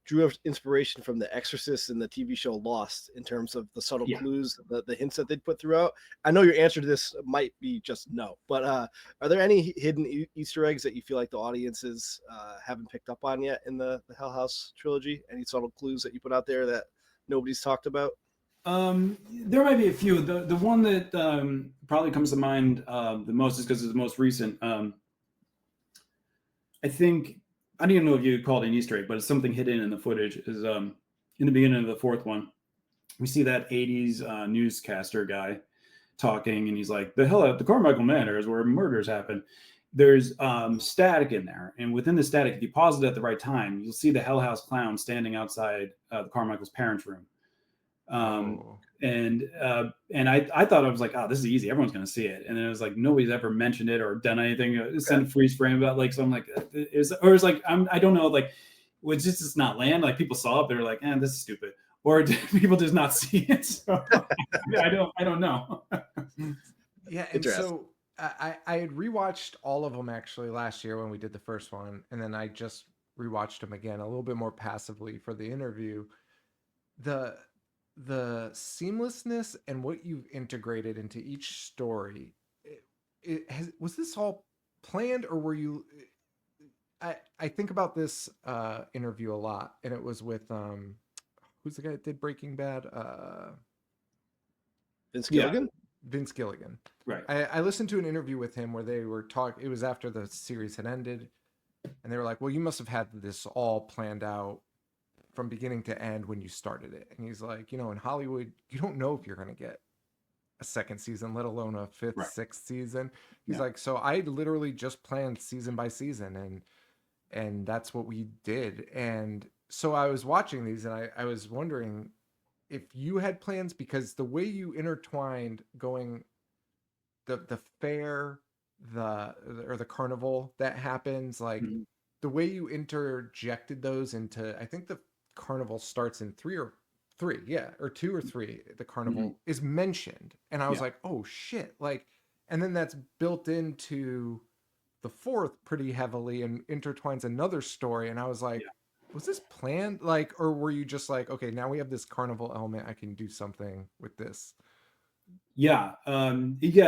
drew inspiration from The Exorcist and the TV show Lost in terms of the subtle clues, the hints that they'd put throughout. I know your answer to this might be just no, but are there any hidden Easter eggs that you feel like the audiences haven't picked up on yet in the Hell House trilogy? Any subtle clues that you put out there that nobody's talked about? There might be a few. The one that probably comes to mind the most is because it's the most recent. I think, I don't even know if you call it an Easter egg, but it's something hidden in the footage. Is in the beginning of the 4th one, we see that 80s newscaster guy talking, and he's like, the Carmichael Manor is where murders happen. there's static in there, and within the static, if you pause it at the right time, you'll see the Hell House clown standing outside the Carmichael's parents' room. And I thought, I was like, oh, this is easy, everyone's gonna see it. And then it was like nobody's ever mentioned it or done anything, sent a freeze frame about, like, so I'm like, it's like, I don't know, like, was just not land, like people saw it, they're like, this is stupid, or did people just not see it? So I don't know. Yeah, and so I had rewatched all of them actually last year when we did the first one, and then I just rewatched them again a little bit more passively for the interview. The seamlessness and what you've integrated into each story, was this all planned, or were you? I think about this interview a lot, and it was with who's the guy that did Breaking Bad? Vince Gilligan. Vince Gilligan. Right. I listened to an interview with him where they were talking. It was after the series had ended, and they were like, "Well, you must have had this all planned out from beginning to end when you started it." And he's like, in Hollywood, you don't know if you're going to get a second season, let alone a fifth, right. sixth season. He's like, so I literally just planned season by season, and that's what we did. And so I was watching these, and I was wondering if you had plans, because the way you intertwined going the fair, the carnival that happens, like the way you interjected those into, I think the carnival starts in 2 or 3. The carnival is mentioned, and I was like, oh shit, like, and then that's built into the fourth pretty heavily and intertwines another story, and I was like, was this planned, like, or were you just like, okay, now we have this carnival element, I can do something with this? I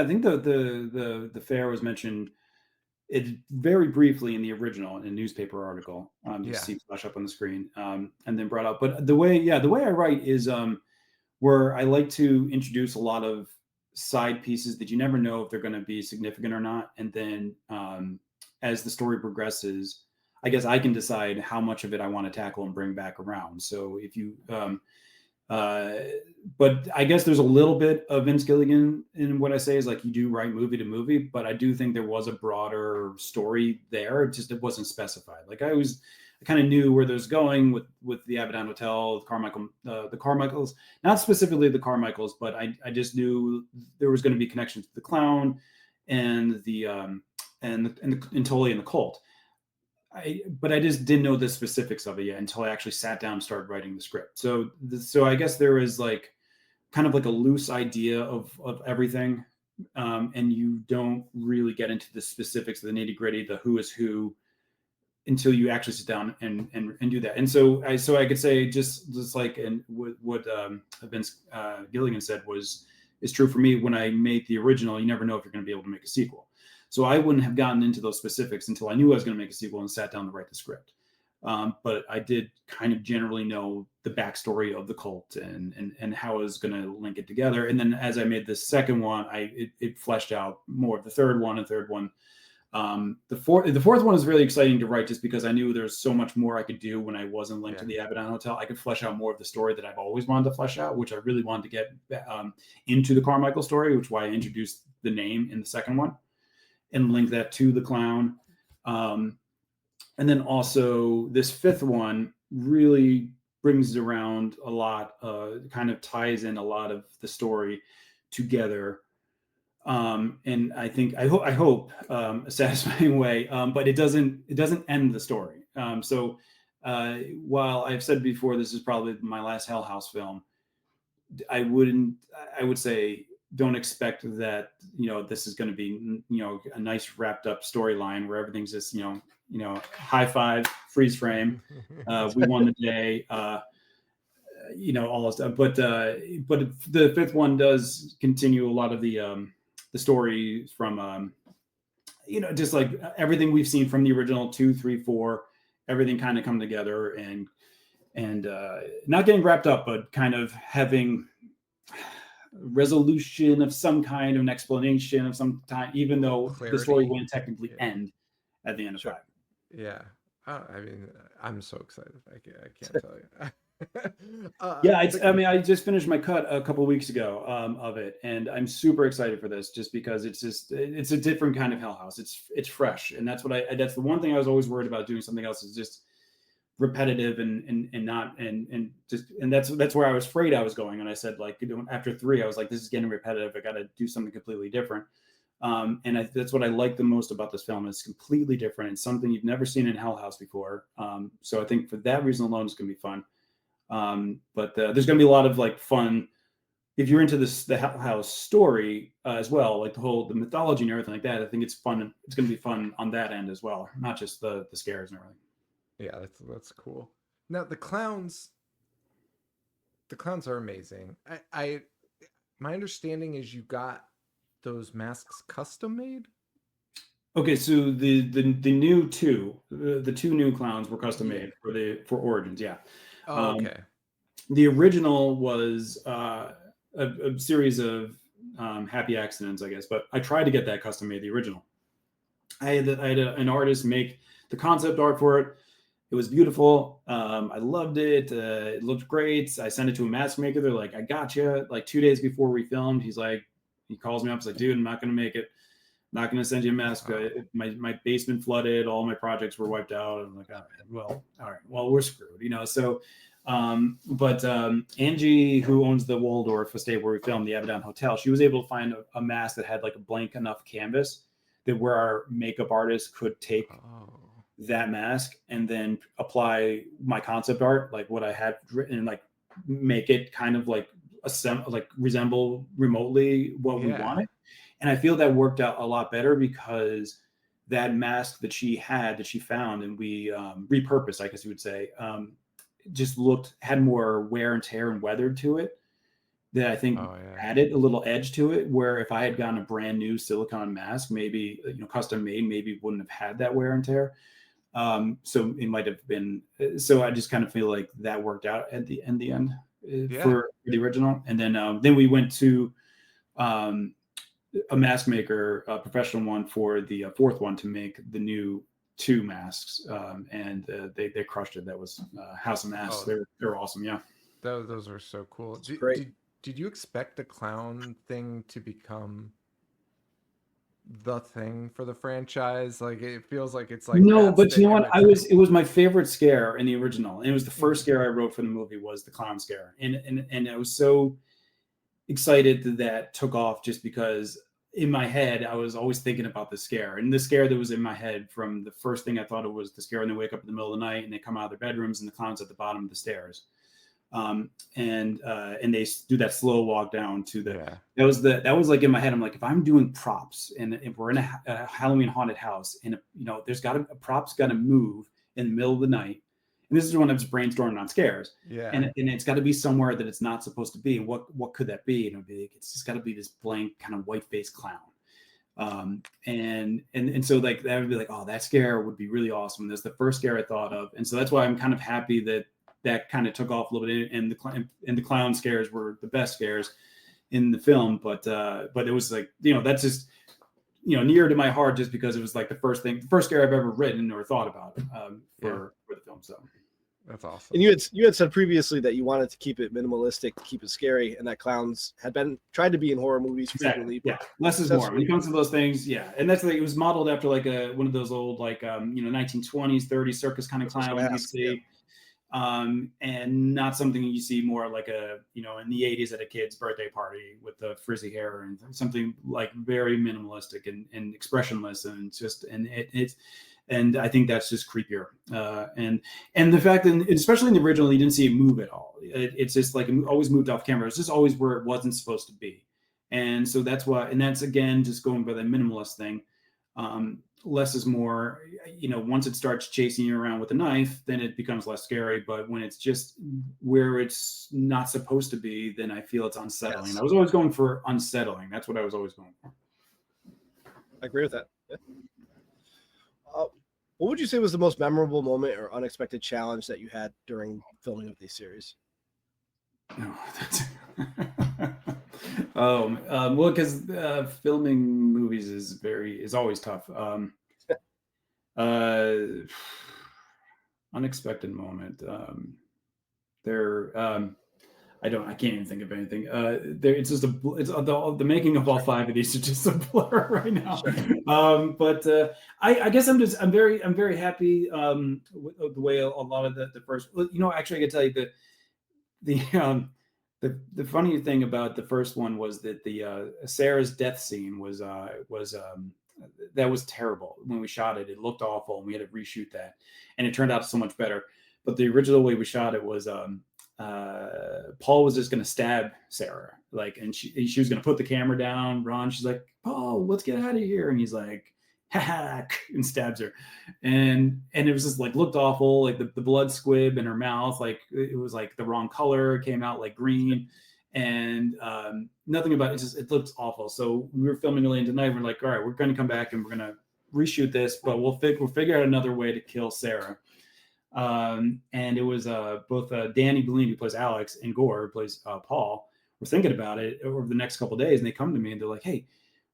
think the fair was mentioned it very briefly in the original, in a newspaper article. You see flash up on the screen, and then brought up. But the way I write is where I like to introduce a lot of side pieces that you never know if they're going to be significant or not, and then as the story progresses, I guess I can decide how much of it I want to tackle and bring back around. So if you but I guess there's a little bit of Vince Gilligan in what I say, is like, you do write movie to movie, but I do think there was a broader story there. It wasn't specified. Like I kind of knew where there's going with the Abaddon Hotel, the Carmichaels, not specifically the Carmichaels, but I just knew there was going to be connections to the clown and the Tully and the cult. But I just didn't know the specifics of it yet until I actually sat down and started writing the script. So I guess there is like kind of like a loose idea of everything, and you don't really get into the specifics of the nitty gritty, the who is who, until you actually sit down and do that. And so I could say just like, and what Vince Gilligan said is true for me. When I made the original, you never know if you're going to be able to make a sequel. So I wouldn't have gotten into those specifics until I knew I was going to make a sequel and sat down to write the script. But I did kind of generally know the backstory of the cult and how I was going to link it together. And then as I made the second one, it fleshed out more of the third one. The fourth one is really exciting to write, just because I knew there's so much more I could do when I wasn't linked to the Abaddon Hotel. I could flesh out more of the story that I've always wanted to flesh out, which I really wanted to get into the Carmichael story, which is why I introduced the name in the second one and link that to the clown. And then also this fifth one really brings around a lot, kind of ties in a lot of the story together. And I hope a satisfying way, but it doesn't end the story. So while I've said before, this is probably my last Hell House film, I would say, don't expect that, this is going to be, a nice wrapped up storyline where everything's just, high five, freeze frame. We won the day, all this stuff. But the fifth one does continue a lot of the story from, just like everything we've seen from the original 2, 3, 4, everything kind of come together and not getting wrapped up, but kind of having resolution of some kind, of an explanation of some time, even though the story wouldn't technically end at the end of 5. Yeah. I mean, I'm so excited. I can't tell you. Yeah, I mean, I just finished my cut a couple of weeks ago of it, and I'm super excited for this, just because it's a different kind of Hell House. It's fresh, and that's that's the one thing I was always worried about doing something else, is just repetitive and not and just, and that's where I was afraid I was going. And I said, like, after 3, I was like, this is getting repetitive. I got to do something completely different. And that's what I like the most about this film. It's completely different and something you've never seen in Hell House before. So I think for that reason alone, it's going to be fun. But there's going to be a lot of like fun if you're into the Hell House story as well, like the mythology and everything like that. I think it's fun. It's going to be fun on that end as well, not just the scares and everything. Yeah, that's cool. Now the clowns are amazing. I my understanding is you got those masks custom made. Okay, so the new two, the 2 new clowns were custom made for Origins. Yeah. Oh, okay. The original was a series of happy accidents, I guess, but I tried to get that custom made. The original, I had an artist make the concept art for it. It was beautiful. I loved it. It looked great. I sent it to a mask maker. They're like, I got you. Like 2 days before we filmed, he calls me up. He's like, dude, I'm not going to make it. I'm not going to send you a mask. My basement flooded. All my projects were wiped out. I'm like, all right. Well, we're screwed, So, but Angie, who owns the Waldorf estate where we filmed the Abaddon Hotel, she was able to find a mask that had like a blank enough canvas that where our makeup artist could take that mask and then apply my concept art, like what I had written, and like make it kind of like resemble remotely what we wanted. And I feel that worked out a lot better because that mask that she found and we repurposed, I guess you would say, just had more wear and tear and weathered to it that I think added a little edge to it, where if I had gotten a brand new silicone mask, maybe, custom made, maybe wouldn't have had that wear and tear. So it might have been, so I just kind of feel like that worked out at the end for the original. And then we went to a mask maker, a professional one, for the 4th one to make the new 2 masks. And they crushed it. That was House of Masks. They're awesome. Yeah. Those are so cool. Did you expect the clown thing to become the thing for the franchise? Like, it feels like it's like, no, but you know what? It was my favorite scare in the original. And it was the first scare I wrote for the movie, was the clown scare. And I was so excited that took off, just because in my head, I was always thinking about the scare. And the scare that was in my head from the first thing I thought it was the scare when they wake up in the middle of the night and they come out of their bedrooms and the clown's at the bottom of the stairs. And they do that slow walk down to that was like in my head. I'm like, if I'm doing props and if we're in a Halloween haunted house and there's a prop's got to move in the middle of the night, and this is when I was brainstorming on scares, and it's got to be somewhere that it's not supposed to be. And what could that be? And it'd be like, it's just got to be this blank kind of white faced clown. And so like that would be like, oh, that scare would be really awesome. That's the first scare I thought of, and so that's why I'm kind of happy that kind of took off a little bit, and the clown scares were the best scares in the film. But it was like, that's just, near to my heart, just because it was like the first scare I've ever written or thought about for the film. So that's awesome. And you had said previously that you wanted to keep it minimalistic, to keep it scary, and that clowns had tried to be in horror movies frequently. Yeah, less is more when it comes to those things. Yeah, and that's like, it was modeled after like one of those old 1920s, 30s circus kind of clowns you see. And not something you see more like in the 80s at a kid's birthday party with the frizzy hair, and something like very minimalistic and expressionless, and just, and I think that's just creepier. And the fact that, especially in the original, you didn't see it move at all. It's just like it always moved off camera. It's just always where it wasn't supposed to be. And so that's why, and that's again, just going by the minimalist thing. Less is more. Once it starts chasing you around with a knife, then it becomes less scary. But when it's just where it's not supposed to be, then I feel it's unsettling. Yes. I was always going for unsettling. That's what I was always going for. I agree with that. Yeah. What would you say was the most memorable moment or unexpected challenge that you had during filming of these series? Well, because filming movies is always tough. Unexpected moment. they're I can't even think of anything. It's just the making of all 5 of these are just a blur right now. But I guess I'm very happy with the way a lot of the first. Actually, I can tell you the funny thing about the first one was that the Sarah's death scene was that was terrible when we shot it. It looked awful, and we had to reshoot that, and it turned out so much better. But the original way we shot it was. Paul was just going to stab Sarah, and she was going to put the camera down, run. She's like, Paul, let's get out of here. And he's like, ha, and stabs her. And it was just looked awful. Like the blood squib in her mouth, it was like the wrong color. It came out like green, and nothing about it. It looked awful. So we were filming Alien tonight. We're like, all right, we're going to come back and we're going to reshoot this, but we'll figure out another way to kill Sarah. And it was both Danny Bellini, who plays Alex, and Gore, who plays Paul, were thinking about it over the next couple of days, and they come to me and they're like, hey,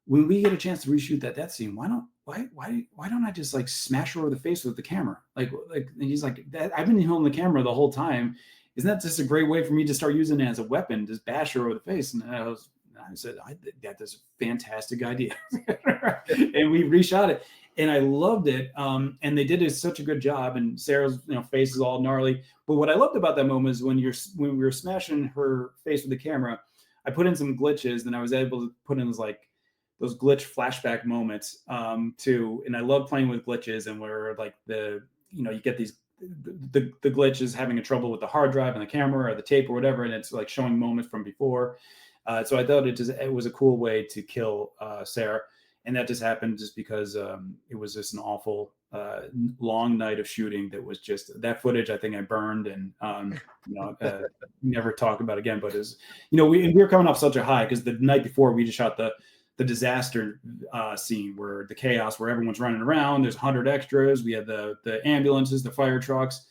when we get a chance to reshoot that death scene, why don't I just smash her over the face with the camera? And he's like, I've been holding the camera the whole time. Isn't that just a great way for me to start using it as a weapon, just bash her over the face? And I said, that's a fantastic idea. And we reshot it. And I loved it. And they did such a good job. And Sarah's face is all gnarly. But what I loved about that moment is when we were smashing her face with the camera, I put in some glitches, and I was able to put in those glitch flashback moments too. And I love playing with glitches, and where you get these the glitch is having a trouble with the hard drive and the camera or the tape or whatever, and it's showing moments from before. So I thought it was a cool way to kill Sarah. And that just happened just because it was just an awful long night of shooting. That was just that footage. I think I burned and never talk about again. But we were coming off such a high because the night before we just shot the disaster scene where the chaos, where everyone's running around. There's 100 extras. We had the ambulances, the fire trucks.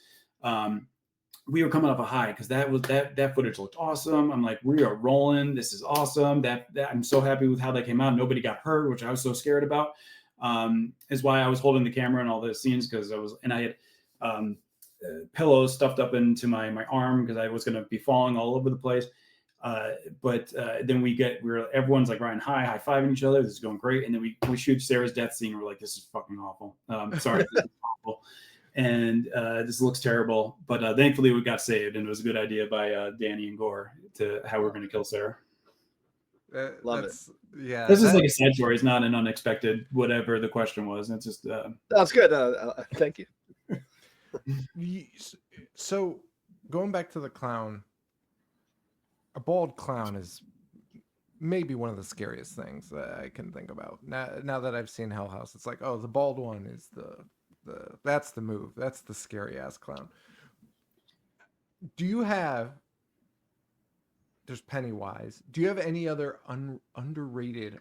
We were coming off a high because that footage looked awesome. I'm like, we are rolling. This is awesome. That I'm so happy with how that came out. Nobody got hurt, which I was so scared about. Is why I was holding the camera in all those scenes, because I had pillows stuffed up into my arm because I was going to be falling all over the place. But then everyone's riding high-fiving each other. This is going great. And then we shoot Sarah's death scene. We're like, this is fucking awful. Sorry, this is awful. And this looks terrible, but thankfully we got saved, and it was a good idea by Danny and Gore to how we're going to kill Sarah. Love it. Yeah, this is like a side story. It's not an unexpected whatever the question was. It's just that's good. Thank you. So going back to the clown, a bald clown is maybe one of the scariest things that I can think about. Now that I've seen Hell House, it's like, oh, the bald one is that's the move. That's the scary ass clown. Do you have? There's Pennywise. Do you have any other underrated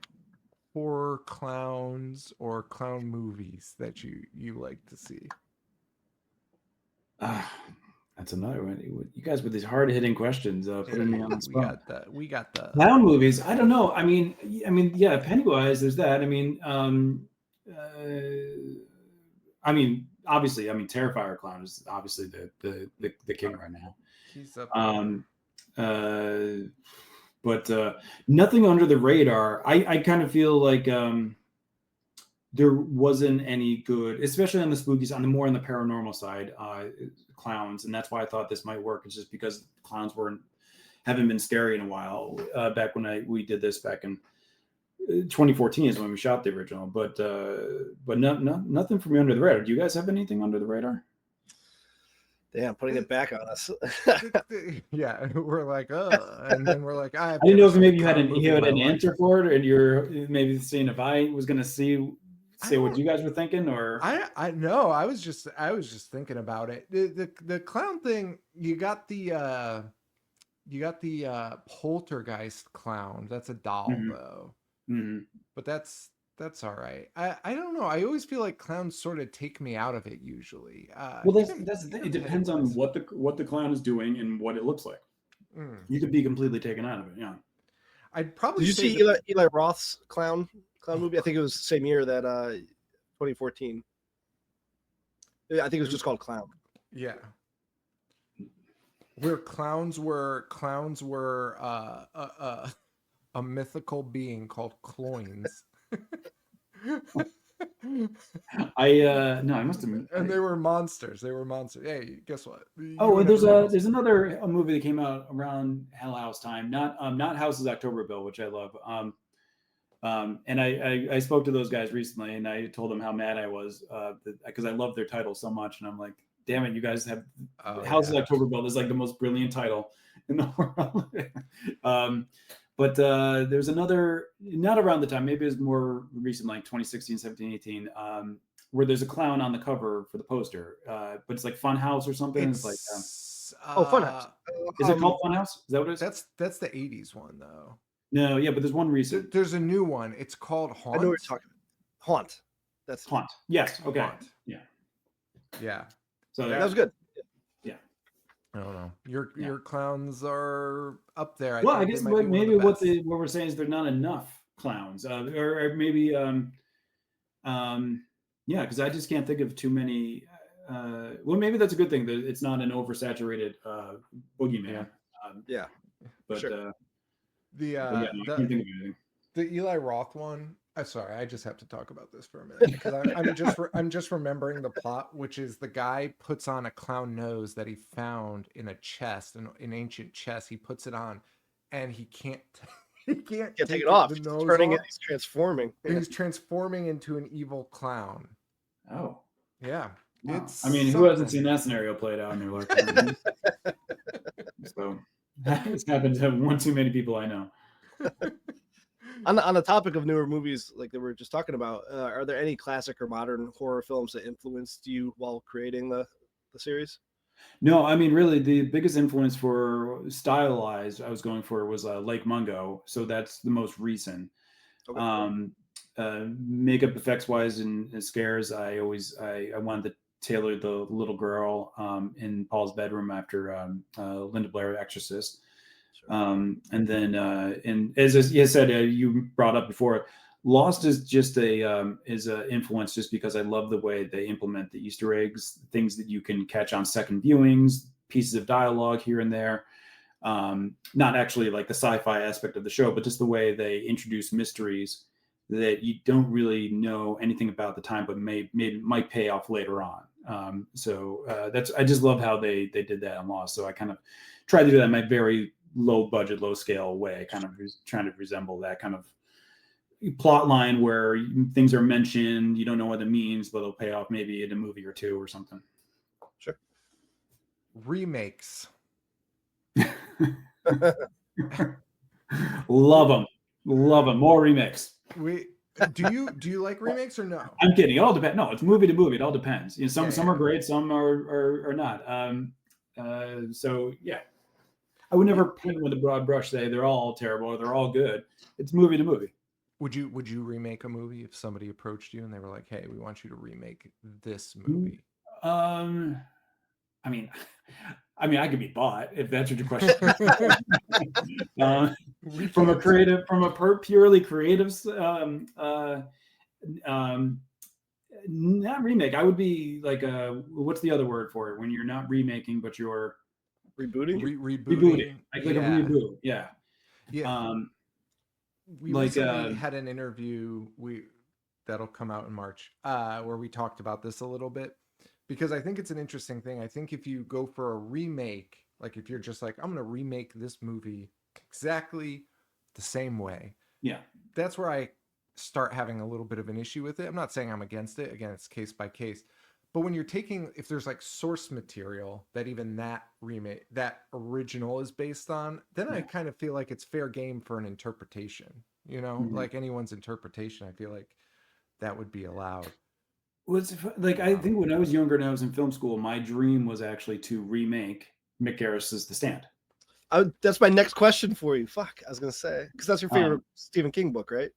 horror clowns or clown movies that you like to see? That's another one. You guys with these hard hitting questions, putting me on the spot. We got the clown movies. I don't know. I mean, yeah, Pennywise. There's that. Obviously, Terrifier clown is obviously the king right now. He's up but nothing under the radar. I kind of feel like there wasn't any good, especially on the spookies, on the paranormal side, clowns, and that's why I thought this might work. It's just because clowns haven't been scary in a while. Back when we did this back in 2014 is when we shot the original, but nothing for me under the radar. Do you guys have anything under the radar? Damn, putting it back on us. Yeah, we're like, and then we're like, I didn't know if maybe you had an answer for it, and you're maybe seeing if I was going to say what you guys were thinking, or I know I was just thinking about it. The clown thing. You got the poltergeist clown. That's a doll though. Mm-hmm. But that's all right. I don't know. I always feel like clowns sort of take me out of it usually. Well, that's the thing. It depends on what the clown is doing and what it looks like. You could be completely taken out of it. Yeah. I'd probably. Did you see Eli Roth's clown movie? I think it was the same year that 2014. I think it was just called Clown. Yeah. where clowns were a mythical being called cloynes. I must have. And they were monsters. They were monsters. Hey, guess what? Oh, and there's another movie that came out around Hell House time, not House's October Bill, which I love. And I spoke to those guys recently, and I told them how mad I was because I love their title so much, and I'm like, damn it, you guys have House's October Bill is like the most brilliant title in the world. But there's another, not around the time, maybe it was more recent, like 2016, 17, 18, where there's a clown on the cover for the poster, but it's like Fun House or something. It's like Fun House. Is it called Fun House? Is that what it is? That's the 80s one though. No, yeah, but there's one recent. There's a new one. It's called Haunt. I know what you're talking about. Haunt. That's Haunt. Yes. Okay. Haunt. Yeah. So that was good. I don't know. Your clowns are up there. I guess maybe what we're saying is there's not enough clowns, or maybe because I just can't think of too many. Well, maybe that's a good thing that it's not an oversaturated boogeyman. But sure. I can't think of anything. The Eli Roth one. I'm sorry, I just have to talk about this for a minute because I'm just remembering the plot, which is the guy puts on a clown nose that he found in a chest, an ancient chest. He puts it on, and he can't take it off. He's turning it. He's transforming. He's transforming into an evil clown. Oh, yeah. Wow. Who hasn't seen that scenario played out in their life? So it's happened to one too many people I know. On the topic of newer movies, like that we're just talking about, are there any classic or modern horror films that influenced you while creating the series? No, really the biggest influence for stylized I was going for was Lake Mungo. So that's the most recent. Okay. Makeup effects wise and scares, I wanted to tailor the little girl in Paul's bedroom after Linda Blair Exorcist. And then, and as you said, you brought up before, Lost is just is a influence just because I love the way they implement the Easter eggs, things that you can catch on second viewings, pieces of dialogue here and there. Not actually like the sci-fi aspect of the show, but just the way they introduce mysteries that you don't really know anything about at the time, but might pay off later on. So I just love how they did that in Lost. So I kind of tried to do that in my very low budget, low scale way, kind of trying to resemble that kind of plot line where things are mentioned, you don't know what it means, but it'll pay off maybe in a movie or two or something. Sure. Remakes. Love them. More remakes. Do you like remakes or no? I'm kidding. It all depends. No, it's movie to movie. It all depends. Some are great, some are not. So yeah. I would never paint with a broad brush, say they're all terrible or they're all good. It's movie to movie. Would you remake a movie if somebody approached you and they were like, "Hey, we want you to remake this movie"? I could be bought if that's what your question is. From a purely creative, not remake. I would be like what's the other word for it when you're not remaking but you're rebooting? Rebooting. Like a reboot. Yeah. We recently had an interview that'll come out in March where we talked about this a little bit because I think it's an interesting thing. I think if you go for a remake, like if you're just like, I'm going to remake this movie exactly the same way. Yeah. That's where I start having a little bit of an issue with it. I'm not saying I'm against it. Again, it's case by case. But when you're if there's like source material that even that remake, that original is based on, then I kind of feel like it's fair game for an interpretation, like anyone's interpretation. I feel like that would be allowed. Well, it's like, I think when I was younger and I was in film school, my dream was actually to remake Mick Garris's The Stand. That's my next question for you. Fuck, I was going to say, because that's your favorite Stephen King book, right?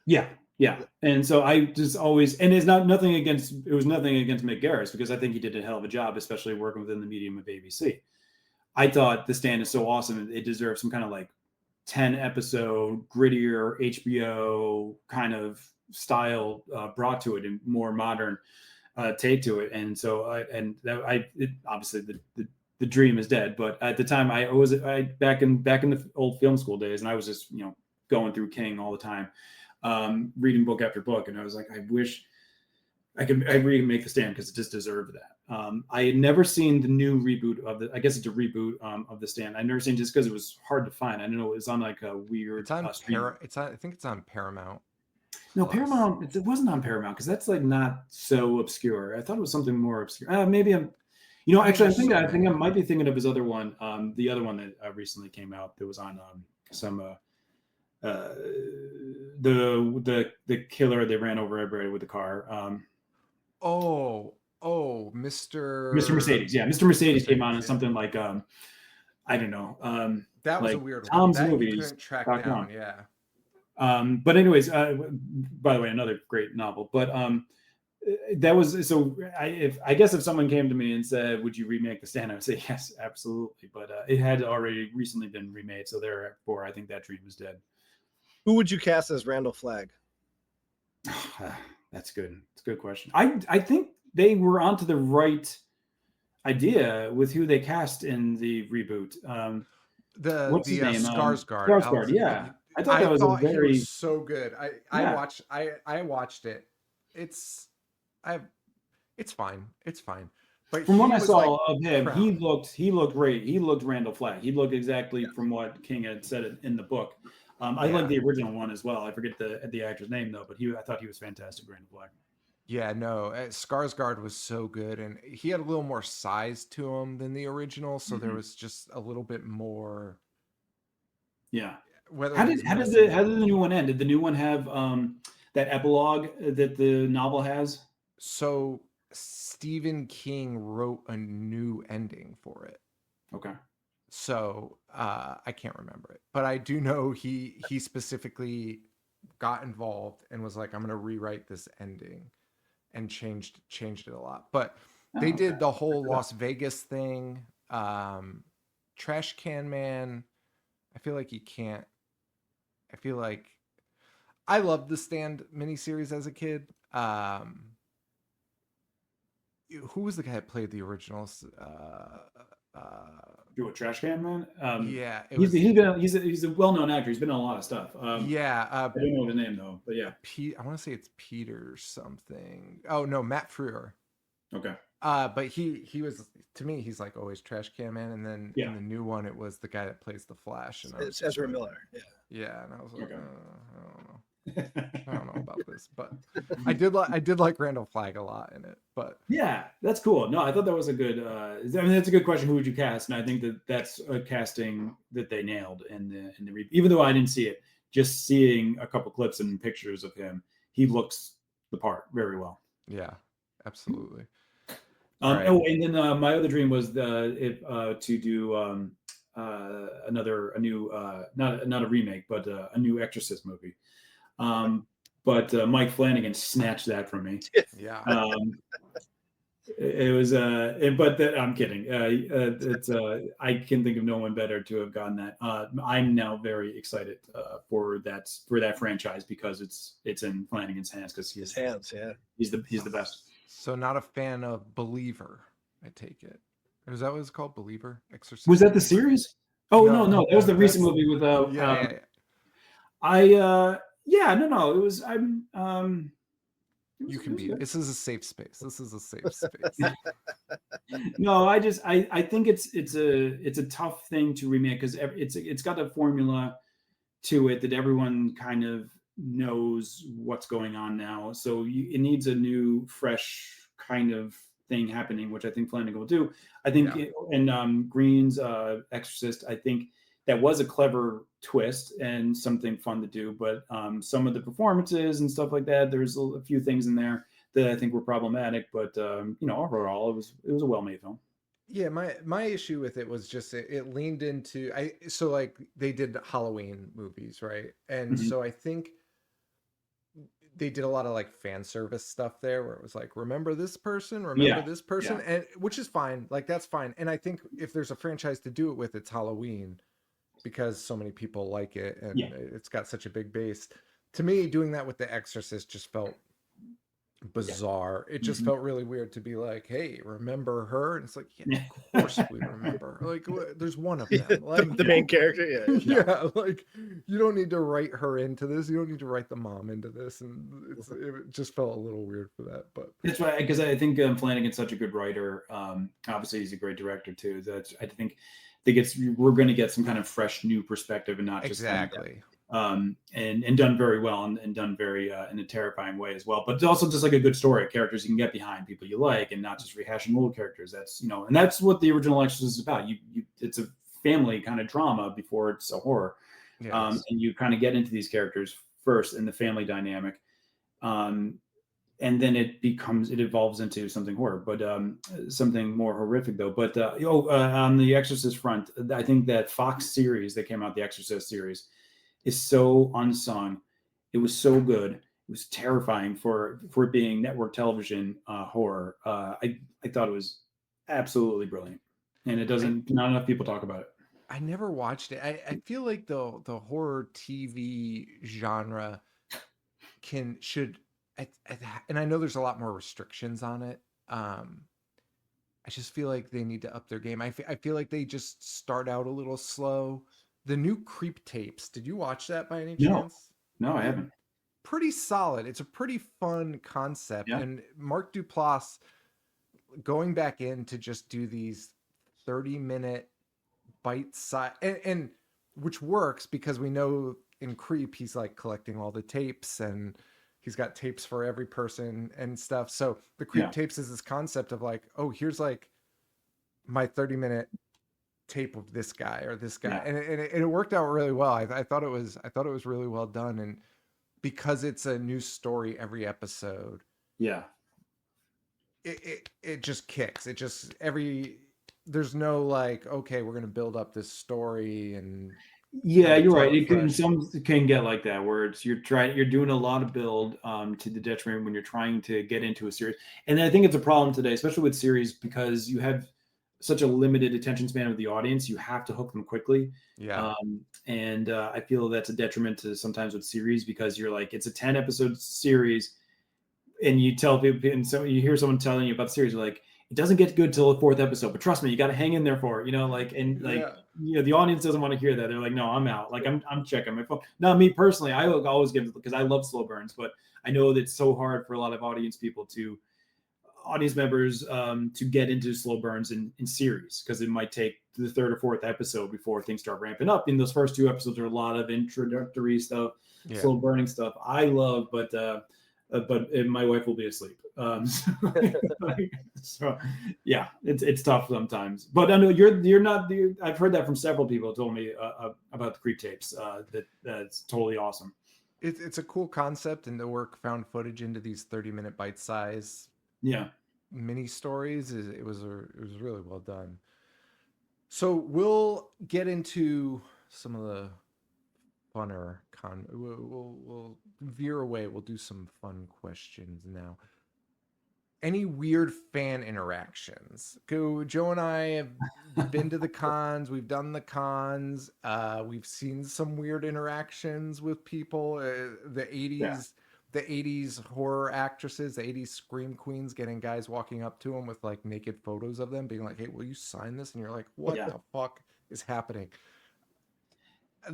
Yeah. Yeah. And so I just always, and it was nothing against Mick Garris because I think he did a hell of a job, especially working within the medium of ABC. I thought The Stand is so awesome. It deserves some kind of like 10 episode, grittier HBO kind of style brought to it and more modern take to it. And so obviously the the dream is dead. But at the time, I back in the old film school days, and I was just going through King all the time, reading book after book, and I was like, I wish I remake The Stand because it just deserved that. I had never seen the new reboot of I guess it's a reboot of The Stand. I'd never seen just because it was hard to find. I don't know it was on like a weird. It's on I think it's on Paramount. No, Paramount. It wasn't on Paramount because that's like not so obscure. I thought it was something more obscure. Maybe I'm. Actually, I think I might be thinking of his other one. The other one that recently came out that was on some the killer they ran over everybody with the car. Mr. Mercedes. Yeah, Mr. Mercedes came on and something like I don't know. That was like a weird Tom's one. That movies. you couldn't track down. Yeah. But anyways, by the way, another great novel. But that was so. I guess if someone came to me and said, "Would you remake The Stand?" I would say yes, absolutely. But it had already recently been remade, so therefore, I think that dream is dead. Who would you cast as Randall Flagg? That's good. It's a good question. I think they were onto the right idea with who they cast in the reboot. What's his name? Skarsgård. Skarsgård. Yeah, I thought that was he was so good. I watched it. It's fine. It's fine. But from what I saw of him, he looked great. He looked Randall Flagg. He looked exactly from what King had said in the book. I like the original one as well. I forget the actor's name though, but I thought he was fantastic, Randall Flagg. Yeah, no, Skarsgård was so good, and he had a little more size to him than the original, so there was just a little bit more. Yeah. How did the new one end? Did the new one have that epilogue that the novel has? So Stephen King wrote a new ending for it. Okay. So I can't remember it, but I do know he specifically got involved and was like, I'm going to rewrite this ending, and changed it a lot. But they did the whole Las Vegas thing. Trash Can Man, I feel like I loved the Stand miniseries as a kid. Who was the guy that played the originals? Do a Trash Can Man? Yeah, he's a well-known actor. He's been in a lot of stuff. I don't know the name though, but yeah, I want to say it's Peter something. Oh no, Matt Freer. Okay. But he was, to me, he's like always Trash Can Man, and then in the new one, it was the guy that plays the Flash, and it's Ezra Miller. Yeah, and I was like, I don't know. I don't know about this, but I did like Randall Flagg a lot in it. But yeah, that's cool. No, I thought that was a good. That's a good question. Who would you cast? And I think that's a casting that they nailed in the even though I didn't see it, just seeing a couple clips and pictures of him, he looks the part very well. Yeah, absolutely. Right. Oh, and then my other dream was to do not a remake, but a new Exorcist movie. But Mike Flanagan snatched that from me. Yeah. It was I'm kidding. I can think of no one better to have gotten that. I'm now very excited for that franchise because it's in Flanagan's hands because he's the best. So not a fan of Believer, I take it. Is that what it's called? Believer? Exorcist? Was that the series? Oh no, that was the recent movie with it was you can be. This is a safe space. No, I think it's a tough thing to remake because it's got a formula to it that everyone kind of knows what's going on now. So it needs a new, fresh kind of thing happening, which I think Flanagan will do. I think in Green's Exorcist, I think that was a clever twist and something fun to do. But some of the performances and stuff like that, there's a few things in there that I think were problematic. But overall, it was a well-made film. Yeah, my issue with it was just it leaned into they did Halloween movies, right? And so I think they did a lot of like fan service stuff there where it was like, remember this person, and which is fine, like that's fine. And I think if there's a franchise to do it with, it's Halloween because so many people like it and it's got such a big base. To me, doing that with The Exorcist just felt bizarre. It just felt really weird to be like, hey, remember her? And it's like, yeah, Yeah. of course we remember. Like, there's one of them. Like, the main character. Yeah. yeah, like you don't need to write her into this. You don't need to write the mom into this. And it just felt a little weird for that. But that's right, because I think Flanagan's such a good writer. Obviously, he's a great director too. I think we're going to get some kind of fresh, new perspective, and not just exactly. And done very well, and done very in a terrifying way as well. But it's also just like a good story, characters you can get behind, people you like, and not just rehashing old characters. That's and that's what the original Exorcist is about. It's a family kind of drama before it's a horror, Yes. and you kind of get into these characters first in the family dynamic, and then it evolves into something horror, but something more horrific though. But on the Exorcist front, I think that Fox series that came out, the Exorcist series, is so unsung. It was so good. It was terrifying for being network television horror. I thought it was absolutely brilliant, and not enough people talk about it. I never watched it. I feel like the horror TV genre should, and I know there's a lot more restrictions on it. I just feel like they need to up their game. I feel like they just start out a little slow. The new Creep tapes. Did you watch that by any chance? No, I haven't. Pretty solid. It's a pretty fun concept. Yeah. And Mark Duplass going back in to just do these 30-minute bite size, and which works because we know in Creep he's like collecting all the tapes, and he's got tapes for every person and stuff. So the Creep tapes is this concept of like, oh, here's like my 30-minute tape of this guy or this guy, and it worked out really well. I thought it was really well done, and because it's a new story every episode, it just kicks. It just there's no like, okay, we're gonna build up this story and you're right. Some can get like that where you're doing a lot of build to the detriment when you're trying to get into a series, and I think it's a problem today, especially with series, because you have such a limited attention span of the audience. You have to hook them quickly. And I feel that's a detriment to sometimes with series, because you're like, it's a 10 episode series, and you tell people, and so you hear someone telling you about the series, you're like, it doesn't get good till the 4th episode, but trust me, you got to hang in there for it, the audience doesn't want to hear that. They're like, no, I'm out. Like I'm checking my phone. Now, me personally, I will always give it, because I love slow burns, but I know that it's so hard for a lot of audience members to get into slow burns in series, because it might take the 3rd or 4th episode before things start ramping up. In those first 2 episodes are a lot of introductory stuff, slow burning stuff I love, but my wife will be asleep. So yeah, it's tough sometimes. But I know you're not. I've heard that from several people who told me about the Creep tapes. That's totally awesome. It's a cool concept, and to work found footage into these 30-minute bite size mini stories it was really well done. So we'll get into some of the funner we'll veer away. We'll do some fun questions now. Any weird fan interactions? Joe and I have been to the cons. We've done the cons. We've seen some weird interactions with people. The 80s horror actresses, the 80s scream queens, getting guys walking up to them with like naked photos of them, being like, "Hey, will you sign this?" And you're like, "What the fuck is happening?"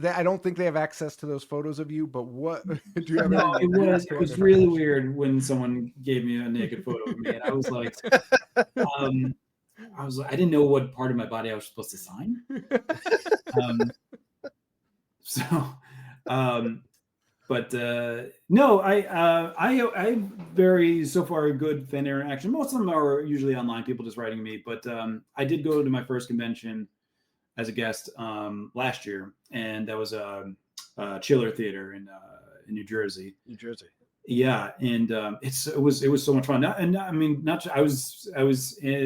I don't think they have access to those photos of you, but what do you have? No, it was really weird when someone gave me a naked photo of me, and I was like, I didn't know what part of my body I was supposed to sign. But no, I very so far good fan interaction. Most of them are usually online, people just writing me. But I did go to my first convention as a guest last year, and that was a Chiller Theater in New Jersey. Yeah, and it was so much fun. I was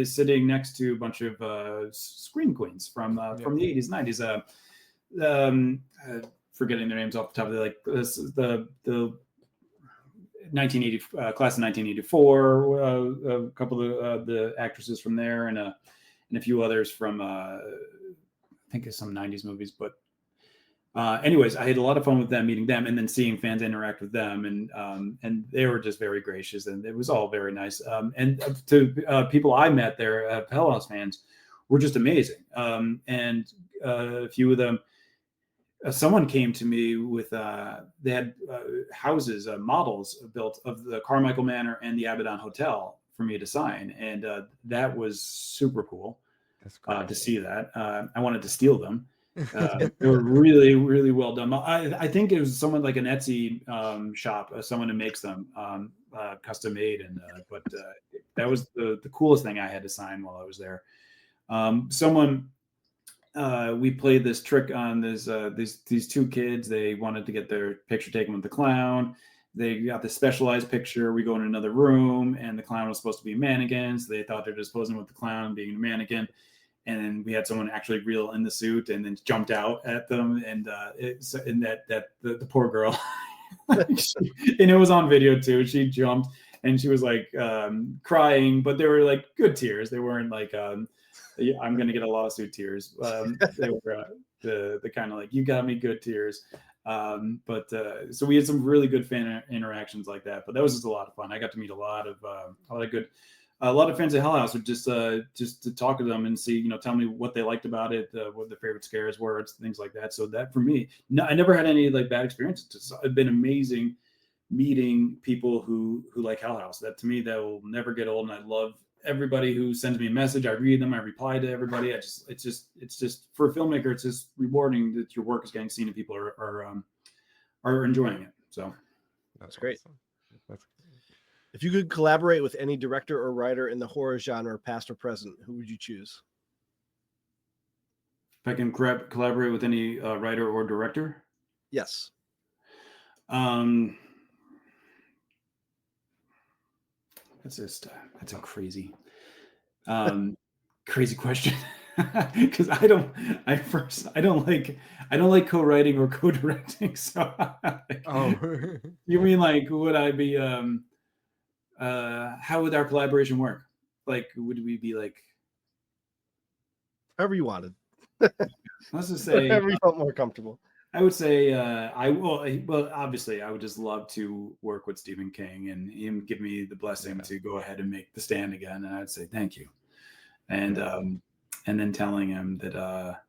sitting next to a bunch of scream queens from the 80s, 90s. Forgetting their names off the top of the 1980 class of 1984. A couple of the actresses from there, and a few others from I think it's some 90s movies, but Anyways, I had a lot of fun with them, meeting them, and then seeing fans interact with them, and they were just very gracious, and it was all very nice. And to people I met there, Hell House fans, were just amazing. And a few of them, someone came to me with they had houses, models built of the Carmichael Manor and the Abaddon Hotel for me to sign, and that was super cool to see that. I wanted to steal them. They were really, really well done. I think it was someone like an Etsy shop, someone who makes them custom made, and but that was the coolest thing I had to sign while I was there. We played this trick on these two kids. They wanted to get their picture taken with the clown. They got the specialized picture. We go in another room, and the clown was supposed to be a mannequin. So they thought they're just posing with the clown being a mannequin. And then we had someone actually real in the suit, and then jumped out at them. And the poor girl, and it was on video too. She jumped, and she was like crying, but they were like good tears. They weren't like I'm going to get a lawsuit tears. They were the kind of like, you got me good tears. So we had some really good fan interactions like that, but that was just a lot of fun. I got to meet a lot of fans of Hell House, would just to talk to them and see, tell me what they liked about it, what their favorite scares were, things like that. So that for me, I never had any like bad experiences. It's been amazing meeting people who like Hell House. That to me, that will never get old. And I love everybody who sends me a message. I read them. I reply to everybody. It's just for a filmmaker, it's just rewarding that your work is getting seen and people are enjoying it. So that's great. If you could collaborate with any director or writer in the horror genre, past or present, who would you choose? If I can collaborate with any writer or director? Yes. That's a crazy question. Because I don't like co-writing or co-directing. So you mean like, would I be how would our collaboration work? Like, would we be like, however you wanted? Let's just say whatever you felt more comfortable. I would say obviously I would just love to work with Stephen King and him give me the blessing to go ahead and make The Stand again, and I'd say thank you, and then telling him that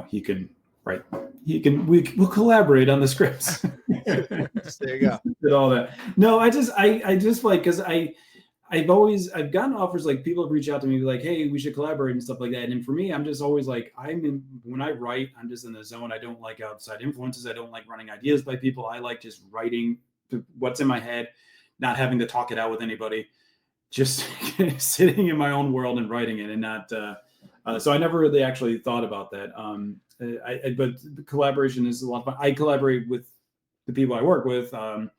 he can write, we'll collaborate on the scripts. There you go. Did all that. No, I just like, because I've gotten offers, like people have reached out to me like, hey, we should collaborate and stuff like that. And for me, I'm just always like, when I write, I'm just in the zone. I don't like outside influences. I don't like running ideas by people. I like just writing what's in my head, not having to talk it out with anybody, just sitting in my own world and writing it, and not. So I never really actually thought about that. But the collaboration is a lot of fun. I collaborate with the people I work with. The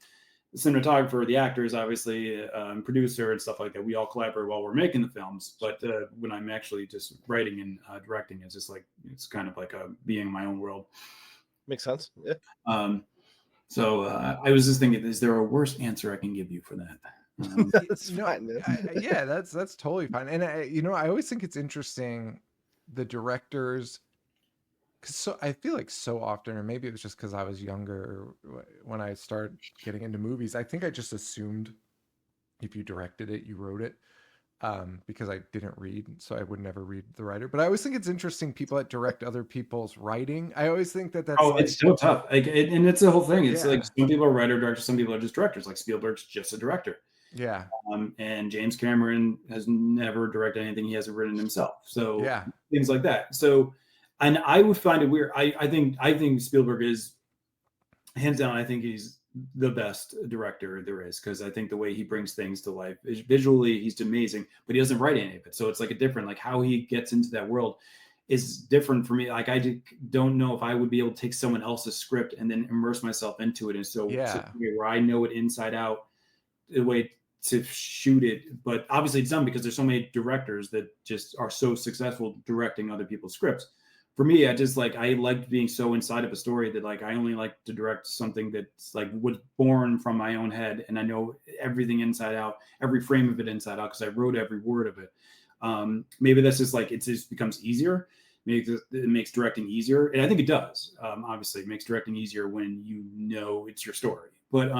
cinematographer, the actors, obviously, producer and stuff like that. We all collaborate while we're making the films. But when I'm actually just writing and directing, it's just like, it's kind of like being in my own world. Makes sense. Yeah. So I was just thinking, is there a worse answer I can give you for that? It's fine, man. Yeah, that's totally fine. And I always think it's interesting, the directors. So I feel like so often, or maybe it was just because I was younger when I started getting into movies, I think I just assumed if you directed it, you wrote it, because I didn't read, so I would never read the writer. But I always think it's interesting, people that direct other people's writing. I always think that's it's so tough. And it's the whole thing. It's like, some people are writer directors, some people are just directors. Like Spielberg's just a director. Yeah. And James Cameron has never directed anything he hasn't written himself. So things like that. So. And I would find it weird. I think Spielberg is, hands down, I think he's the best director there is, because I think the way he brings things to life, visually, he's amazing, but he doesn't write any of it. So it's like a different, like how he gets into that world is different for me. Like I don't know if I would be able to take someone else's script and then immerse myself into it. And so where I know it inside out, the way to shoot it. But obviously it's done because there's so many directors that just are so successful directing other people's scripts. For me, I liked being so inside of a story that like I only like to direct something that's like was born from my own head, and I know everything inside out, every frame of it inside out, because I wrote every word of it. Maybe that's just like, it just becomes easier makes directing easier, and I think it does. Obviously, it makes directing easier when you know it's your story. But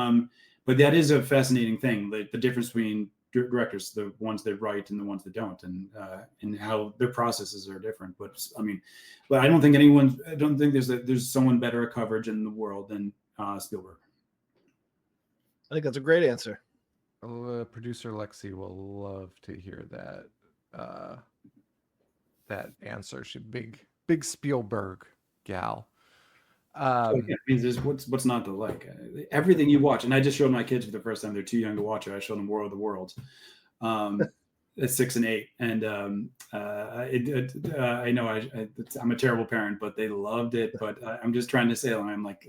that is a fascinating thing, the difference between directors, the ones that write and the ones that don't, and how their processes are different. But I don't think there's someone better at coverage in the world than Spielberg. I think that's a great answer. Producer Lexi will love to hear that answer. She's big Spielberg gal. What's not to like? Everything you watch, and I just showed my kids for the first time. They're too young to watch it. I showed them War of the Worlds at 6 and 8, and I know I'm a terrible parent, but they loved it. But I'm just trying to say, I'm like,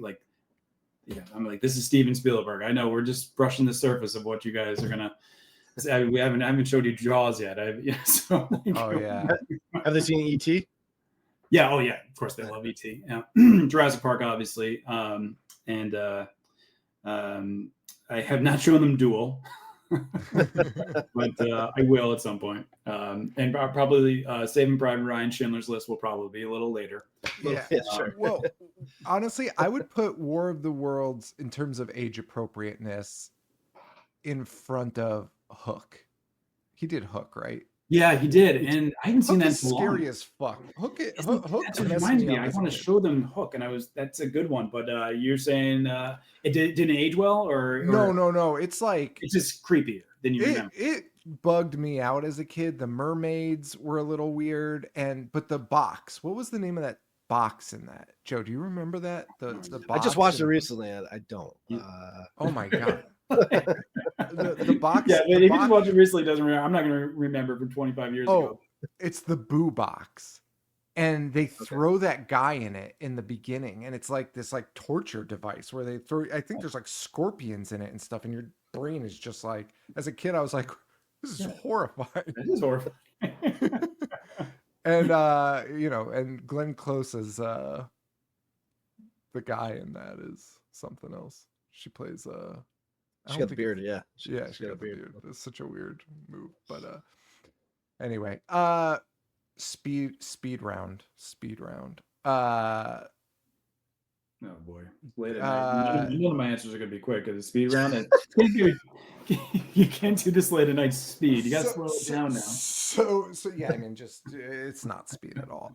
this is Steven Spielberg. I know we're just brushing the surface of what you guys are gonna. I haven't showed you Jaws yet. Have they seen E.T.? Yeah. Oh, yeah. Of course, they love E.T. Yeah. Jurassic Park, obviously, and I have not shown them Duel, but I will at some point. And probably Saving Private Ryan, Schindler's List will probably be a little later. Yeah, sure. Well, honestly, I would put War of the Worlds in terms of age appropriateness in front of Hook. He did Hook, right? Yeah, he did, and I haven't seen that in so long. Scary as fuck. Hook That's what reminds me. I want to show them Hook, and that's a good one. But you're saying it didn't age well, or no. It's like it's just creepier than you remember. It bugged me out as a kid. The mermaids were a little weird, but the box. What was the name of that box in that? Joe, do you remember that? The box. I just watched it recently. I don't. Oh my god. The box. Yeah, if you just watched it recently, doesn't remember. I'm not going to remember from 25 years ago. It's the Boo box, and they throw that guy in it in the beginning, and it's like this torture device where they throw. I think there's like scorpions in it and stuff, and your brain is just like. As a kid, I was like, "This is horrifying." It is horrifying. And and Glenn Close as the guy in that is something else. She plays She got the beard, yeah. She got the beard. It's such a weird move, but anyway, speed round. Oh boy, late at night. None of my answers are gonna be quick because speed round. And you can't do this late at night speed. You gotta slow it down now. So yeah, I mean, just it's not speed at all.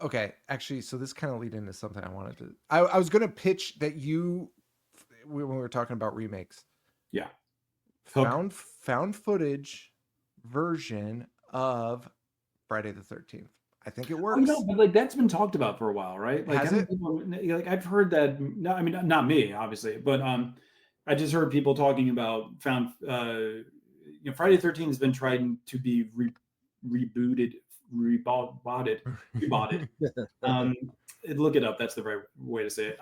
Okay, actually, so this kind of lead into something I wanted to. I was going to pitch that when we were talking about remakes. Yeah. Found footage version of Friday the 13th. I think it works. No, but that's been talked about for a while, right? Has it? I've heard that. No, I mean, not me, obviously, but I just heard people talking about Friday the 13th has been tried to be rebooted. Rebotted. Look it up. That's the right way to say it.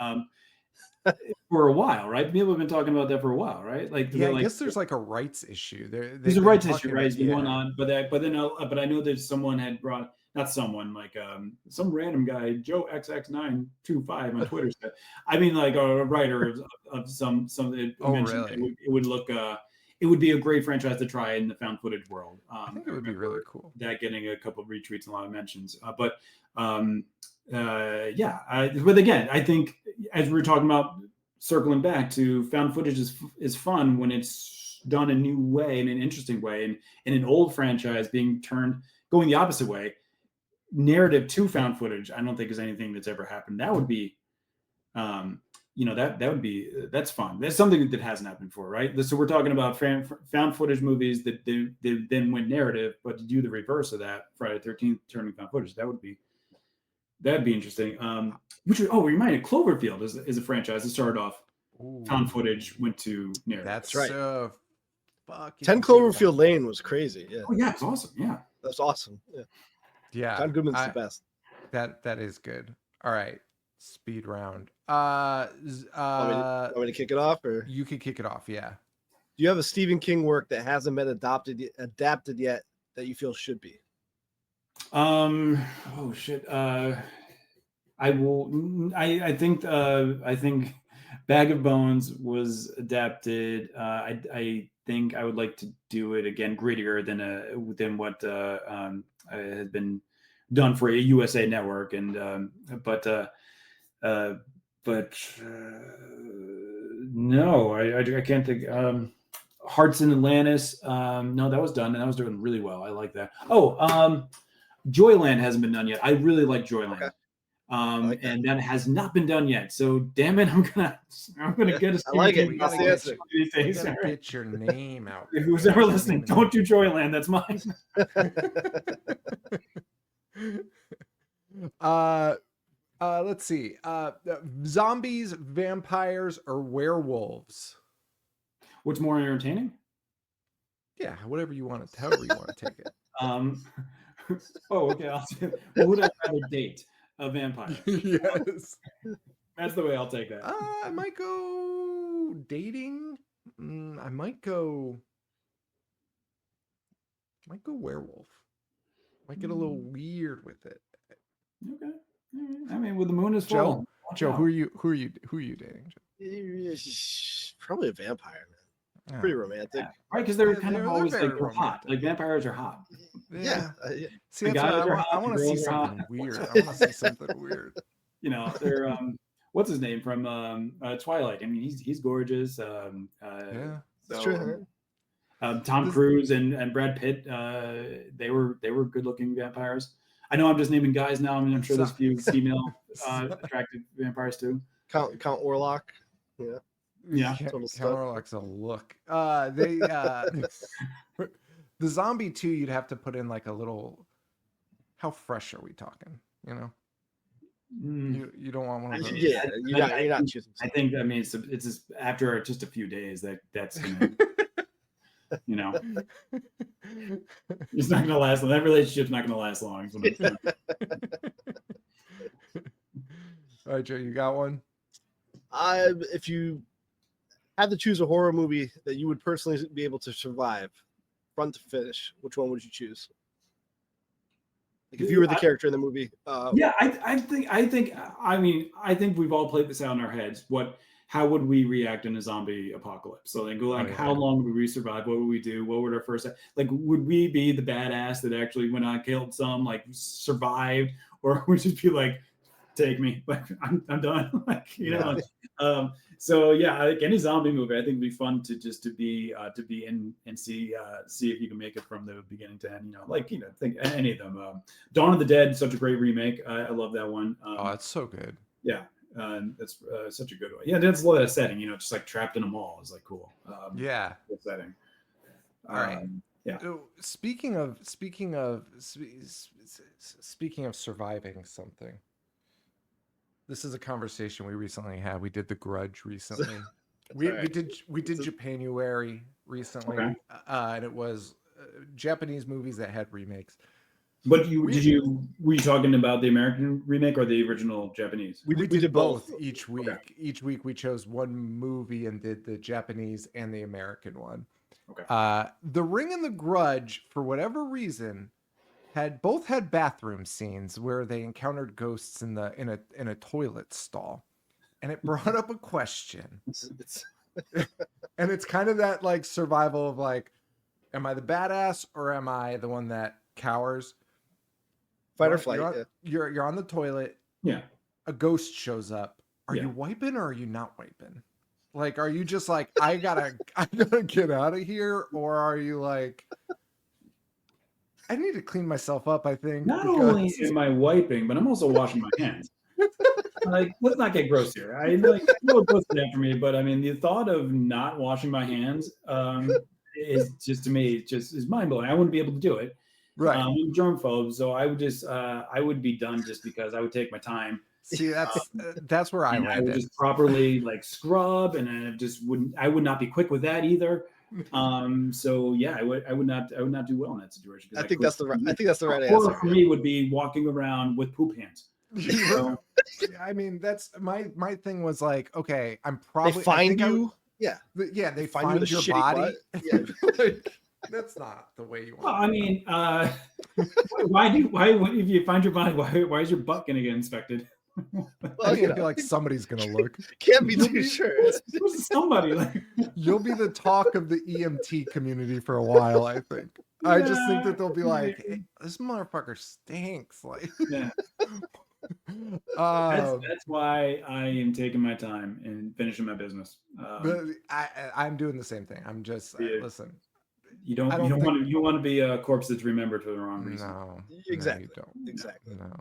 For a while, right? People have been talking about that for a while, right? I guess there's like a rights issue. There's a rights issue, right? Going on, but I know that someone had brought. Not someone, some random guy, Joe XX925 on Twitter said. I mean, like a writer of some. Really? It would look. It would be a great franchise to try in the found footage world. I think it would be really cool. That getting a couple of retweets and a lot of mentions. But again, I think as we were talking about, circling back to found footage is fun when it's done a new way, in an interesting way, and in an old franchise going the opposite way. Narrative to found footage, I don't think is anything that's ever happened. That would be, that's fun. That's something that hasn't happened before, right? So we're talking about found footage movies that they then went narrative, but to do the reverse of that, Friday the 13th turning found footage, that'd be interesting. We reminded Cloverfield is a franchise that started off found footage, went to narrative. That's right. 10 Cloverfield Lane was crazy. Yeah. Oh yeah, it's awesome. Yeah, that's awesome. Yeah. Yeah, John Goodman's the best. That is good. All right, speed round. Want me to kick it off, or you can kick it off? Yeah. Do you have a Stephen King work that hasn't been adapted yet that you feel should be? Oh shit. I think Bag of Bones was adapted. I think I would like to do it again, grittier than what has been done for a USA network, and no, I can't think. Hearts in Atlantis. No, that was done, and that was doing really well. I like that. Oh, Joyland hasn't been done yet. I really like Joyland. Okay. Like that. And that has not been done yet. So damn it, I'm gonna get a. I like it. That's the answer. You gotta get your name out. Who's ever listening, don't do Joyland. That's mine. Let's see. Zombies, vampires, or werewolves? What's more entertaining? Yeah, whatever you want to. However you want to take it. Oh, okay. Well, would I rather date a vampire? Yes. That's the way I'll take that. I might go dating. I might go werewolf. Might get a little weird with it. Okay. I mean, with the moon is full. Joe, who are you dating? Joe? Probably a vampire, man. Pretty romantic. Yeah, right, because they're kind of always very like they're hot. romantic. Like vampires are hot. Yeah. See, The that's guys what are hot, I want the to see girls are hot. something weird. I want to see something weird. You know, they're what's his name from Twilight? I mean, he's gorgeous. Yeah, That's true. Tom Cruise and Brad Pitt, they were good looking vampires. I know I'm just naming guys now. I mean, I'm sure there's a few female attractive vampires too. Count Orlok. Yeah. Yeah. Total Count stuff. Orlok's a look. The zombie too. You'd have to put in like a little. How fresh are we talking? You know. You don't want one of those. Yeah, you're not choosing. I think. I mean, it's just after just a few days that's gonna, you know, it's not gonna last. That relationship's not gonna last long. All right, Joe, you got one? If you had to choose a horror movie that you would personally be able to survive, front to finish, which one would you choose? Like if you were the character in the movie. Yeah, I think we've all played this out in our heads. How would we react in a zombie apocalypse? So how long would we survive? What would we do? What would our first, would we be the badass that actually went on, killed some, survived, or would we just be like, take me, I'm done. So yeah, like any zombie movie, I think it'd be fun to be in and see if you can make it from the beginning to end. Think any of them. Dawn of the Dead, such a great remake. I love that one. That's so good. Yeah, that's such a good one. Yeah, that's a lot of setting. just like trapped in a mall is like cool. Yeah, good setting. All right. Yeah. Speaking of surviving something. This is a conversation we recently had. We did The Grudge recently. we did Japanuary recently, okay. And it was Japanese movies that had remakes. But were you talking about the American remake or the original Japanese? We did both each week. Okay. Each week we chose one movie and did the Japanese and the American one. Okay. The Ring and The Grudge, for whatever reason, both had bathroom scenes where they encountered ghosts in a toilet stall, and it brought up a question. And it's kind of that survival of am I the badass or am I the one that cowers? Fight or flight. You're on the toilet. Yeah. A ghost shows up. Are you wiping or are you not wiping? Are you just I gotta get out of here, or are you I need to clean myself up, I think. Not only am I wiping, but I'm also washing my hands. Let's not get gross here. I know it goes after me, but I mean, the thought of not washing my hands is just, to me, is mind blowing. I wouldn't be able to do it. Right. I'm a germphobe, so I would just, I would be done just because I would take my time. See, that's where I would just properly scrub, and I would not be quick with that either. So yeah, I would not do well in that situation. I think that's the right answer. answer. For me would be walking around with poop hands. I mean, that's my thing was okay, I'm probably they find you. They find your body. Yeah. That's not the way you want. Well, I mean, why if you find your body, why is your butt going to get inspected? I feel like somebody's gonna look. Can't be too sure. Somebody like You'll be the talk of the EMT community for a while, I think. I just think that they'll be like, hey, this motherfucker stinks. Like, yeah. um, That's why I am taking my time and finishing my business. but I'm doing the same thing. I'm just listen. You don't want to be a corpse that's remembered for the wrong reason. No, exactly. No, you don't. Exactly. No,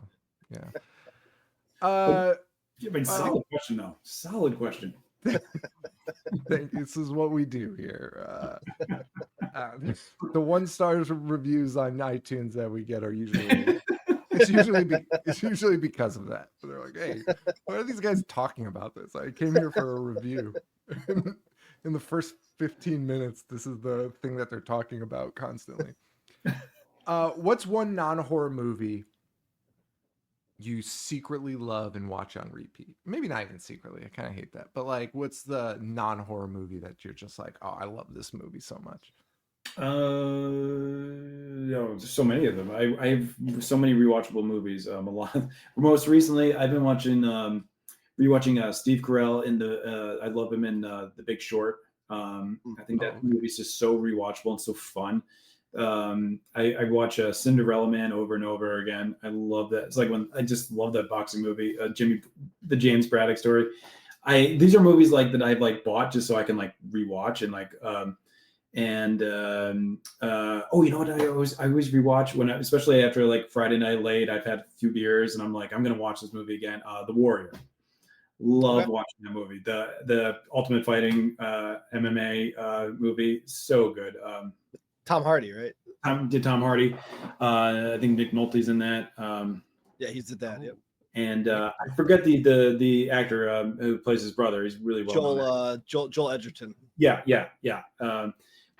yeah. But solid question though. Solid question. This is what we do here. The 1-star reviews on iTunes that we get are usually it's usually because of that. They're like, hey, why are these guys talking about this? I came here for a review. In the first 15 minutes, this is the thing that they're talking about constantly. What's one non-horror movie you secretly love and watch on repeat? Maybe not even secretly. I kind of hate that. But like, what's the non-horror movie that you're just like, oh, I love this movie so much? There's so many of them. I have so many rewatchable movies. A lot. Most recently, I've been rewatching Steve Carell in the. I love him in The Big Short. I think that movie's just so rewatchable and so fun. I watch Cinderella Man over and over again. I love that. It's like when I just love that boxing movie, the James Braddock story. These are movies like that I've like bought just so I can like rewatch and like you know what, I always rewatch when especially after like Friday night late, I've had a few beers and I'm like, I'm gonna watch this movie again. The Warrior. Love watching that movie. The Ultimate Fighting MMA movie, so good. Tom Hardy, right? Tom Hardy. I think Nick Nolte's in that. Yeah, he's the dad. Yep. And I forget the actor who plays his brother. He's really well. Joel Edgerton. Yeah.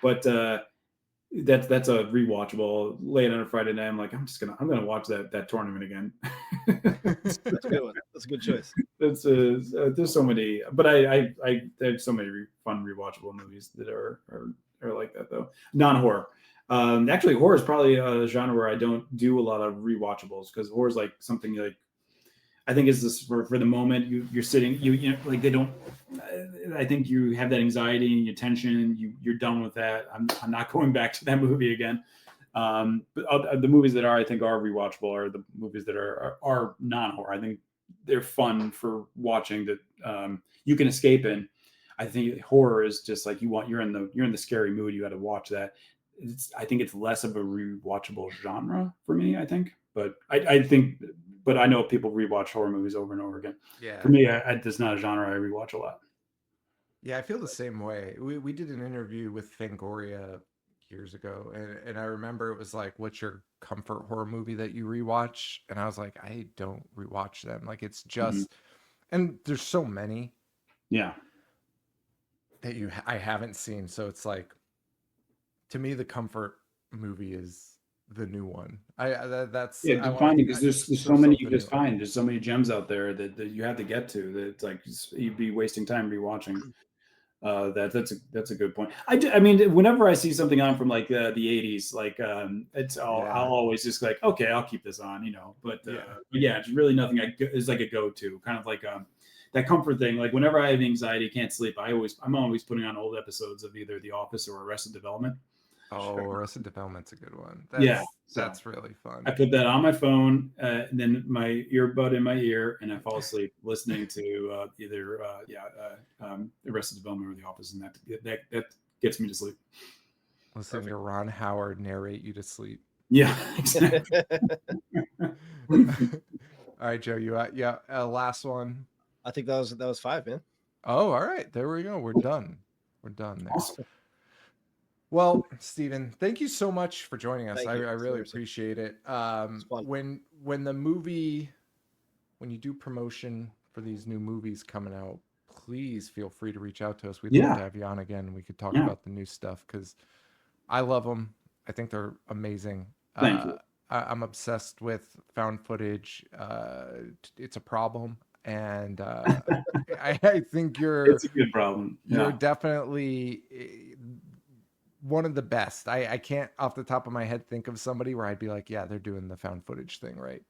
But that's a rewatchable late on a Friday night. I'm like, I'm gonna watch that tournament again. That's a good one. That's a good choice. There's so many, but I have so many fun rewatchable movies that are like that though. Non-horror. Actually, horror is probably a genre where I don't do a lot of rewatchables because horror is like something like I think is this for the moment you're sitting you know like they don't. I think you have that anxiety and your tension. You're done with that. I'm not going back to that movie again. But the movies that I think are rewatchable are the movies that are non-horror. I think they're fun for watching that you can escape in. I think horror is just like you're in the scary mood. You got to watch that. I think it's less of a rewatchable genre for me. I think, but I know people rewatch horror movies over and over again. Yeah. For me, it's not a genre I rewatch a lot. Yeah, I feel the same way. We did an interview with Fangoria years ago, and I remember it was like, what's your comfort horror movie that you rewatch? And I was like, I don't rewatch them. Like it's just, and there's so many. Yeah. That I haven't seen. So it's like, to me, the comfort movie is the new one. That's defining because there's so many you just find. There's so many gems out there that you have to get to. That it's like you'd be wasting time rewatching. That's a good point. I mean, whenever I see something on from like the 80s, like I'll always just like, okay, I'll keep this on, you know. But it's really nothing. Is like a go-to kind of like that comfort thing. Like whenever I have anxiety, can't sleep, I'm always putting on old episodes of either The Office or Arrested Development. Oh, Arrested Development's a good one. That's really fun. I put that on my phone, and then my earbud in my ear, and I fall asleep listening to either Arrested Development or The Office, and that gets me to sleep. Listening to Ron Howard narrate you to sleep. Yeah, exactly. All right, Joe, last one. I think that was 5, man. Oh, all right. There we go. We're done. There. Awesome. Well, Stephen, thank you so much for joining us. I really appreciate it. When you do promotion for these new movies coming out, please feel free to reach out to us. We'd love to have you on again. We could talk about the new stuff because I love them. I think they're amazing. Thank you. I'm obsessed with found footage. It's a problem. And I think it's a good problem. You're definitely one of the best. I can't off the top of my head think of somebody where I'd be like, yeah, they're doing the found footage thing right.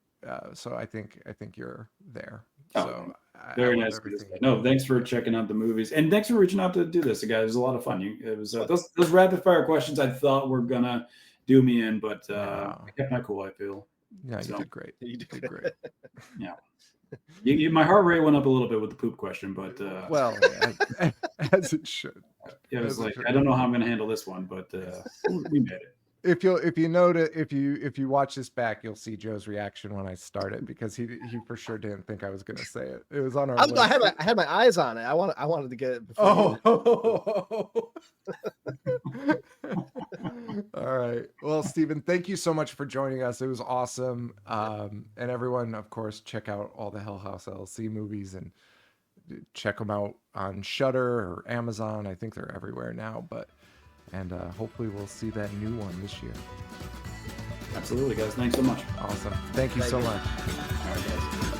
So I think you're there. So very I love nice. everything. No, thanks for checking out the movies, and thanks for reaching out to do this, guys. It was a lot of fun. It was those rapid fire questions I thought were gonna do me in, but I kept my cool. I feel. Yeah, you did great. You did great. Yeah. My heart rate went up a little bit with the poop question, but well, as it should. Yeah, it was like I don't know how I'm going to handle this one, but we made it. If you notice, if you watch this back, you'll see Joe's reaction when I started, because he for sure didn't think I was going to say it. It was on our list. I had my eyes on it. I wanted to get it before. All right. Well, Stephen, thank you so much for joining us. It was awesome. And everyone, of course, check out all the Hell House LLC movies and check them out on Shudder or Amazon. I think they're everywhere now, and hopefully we'll see that new one this year. Absolutely, guys. Thanks so much. Awesome. Thank you so much. All right, guys.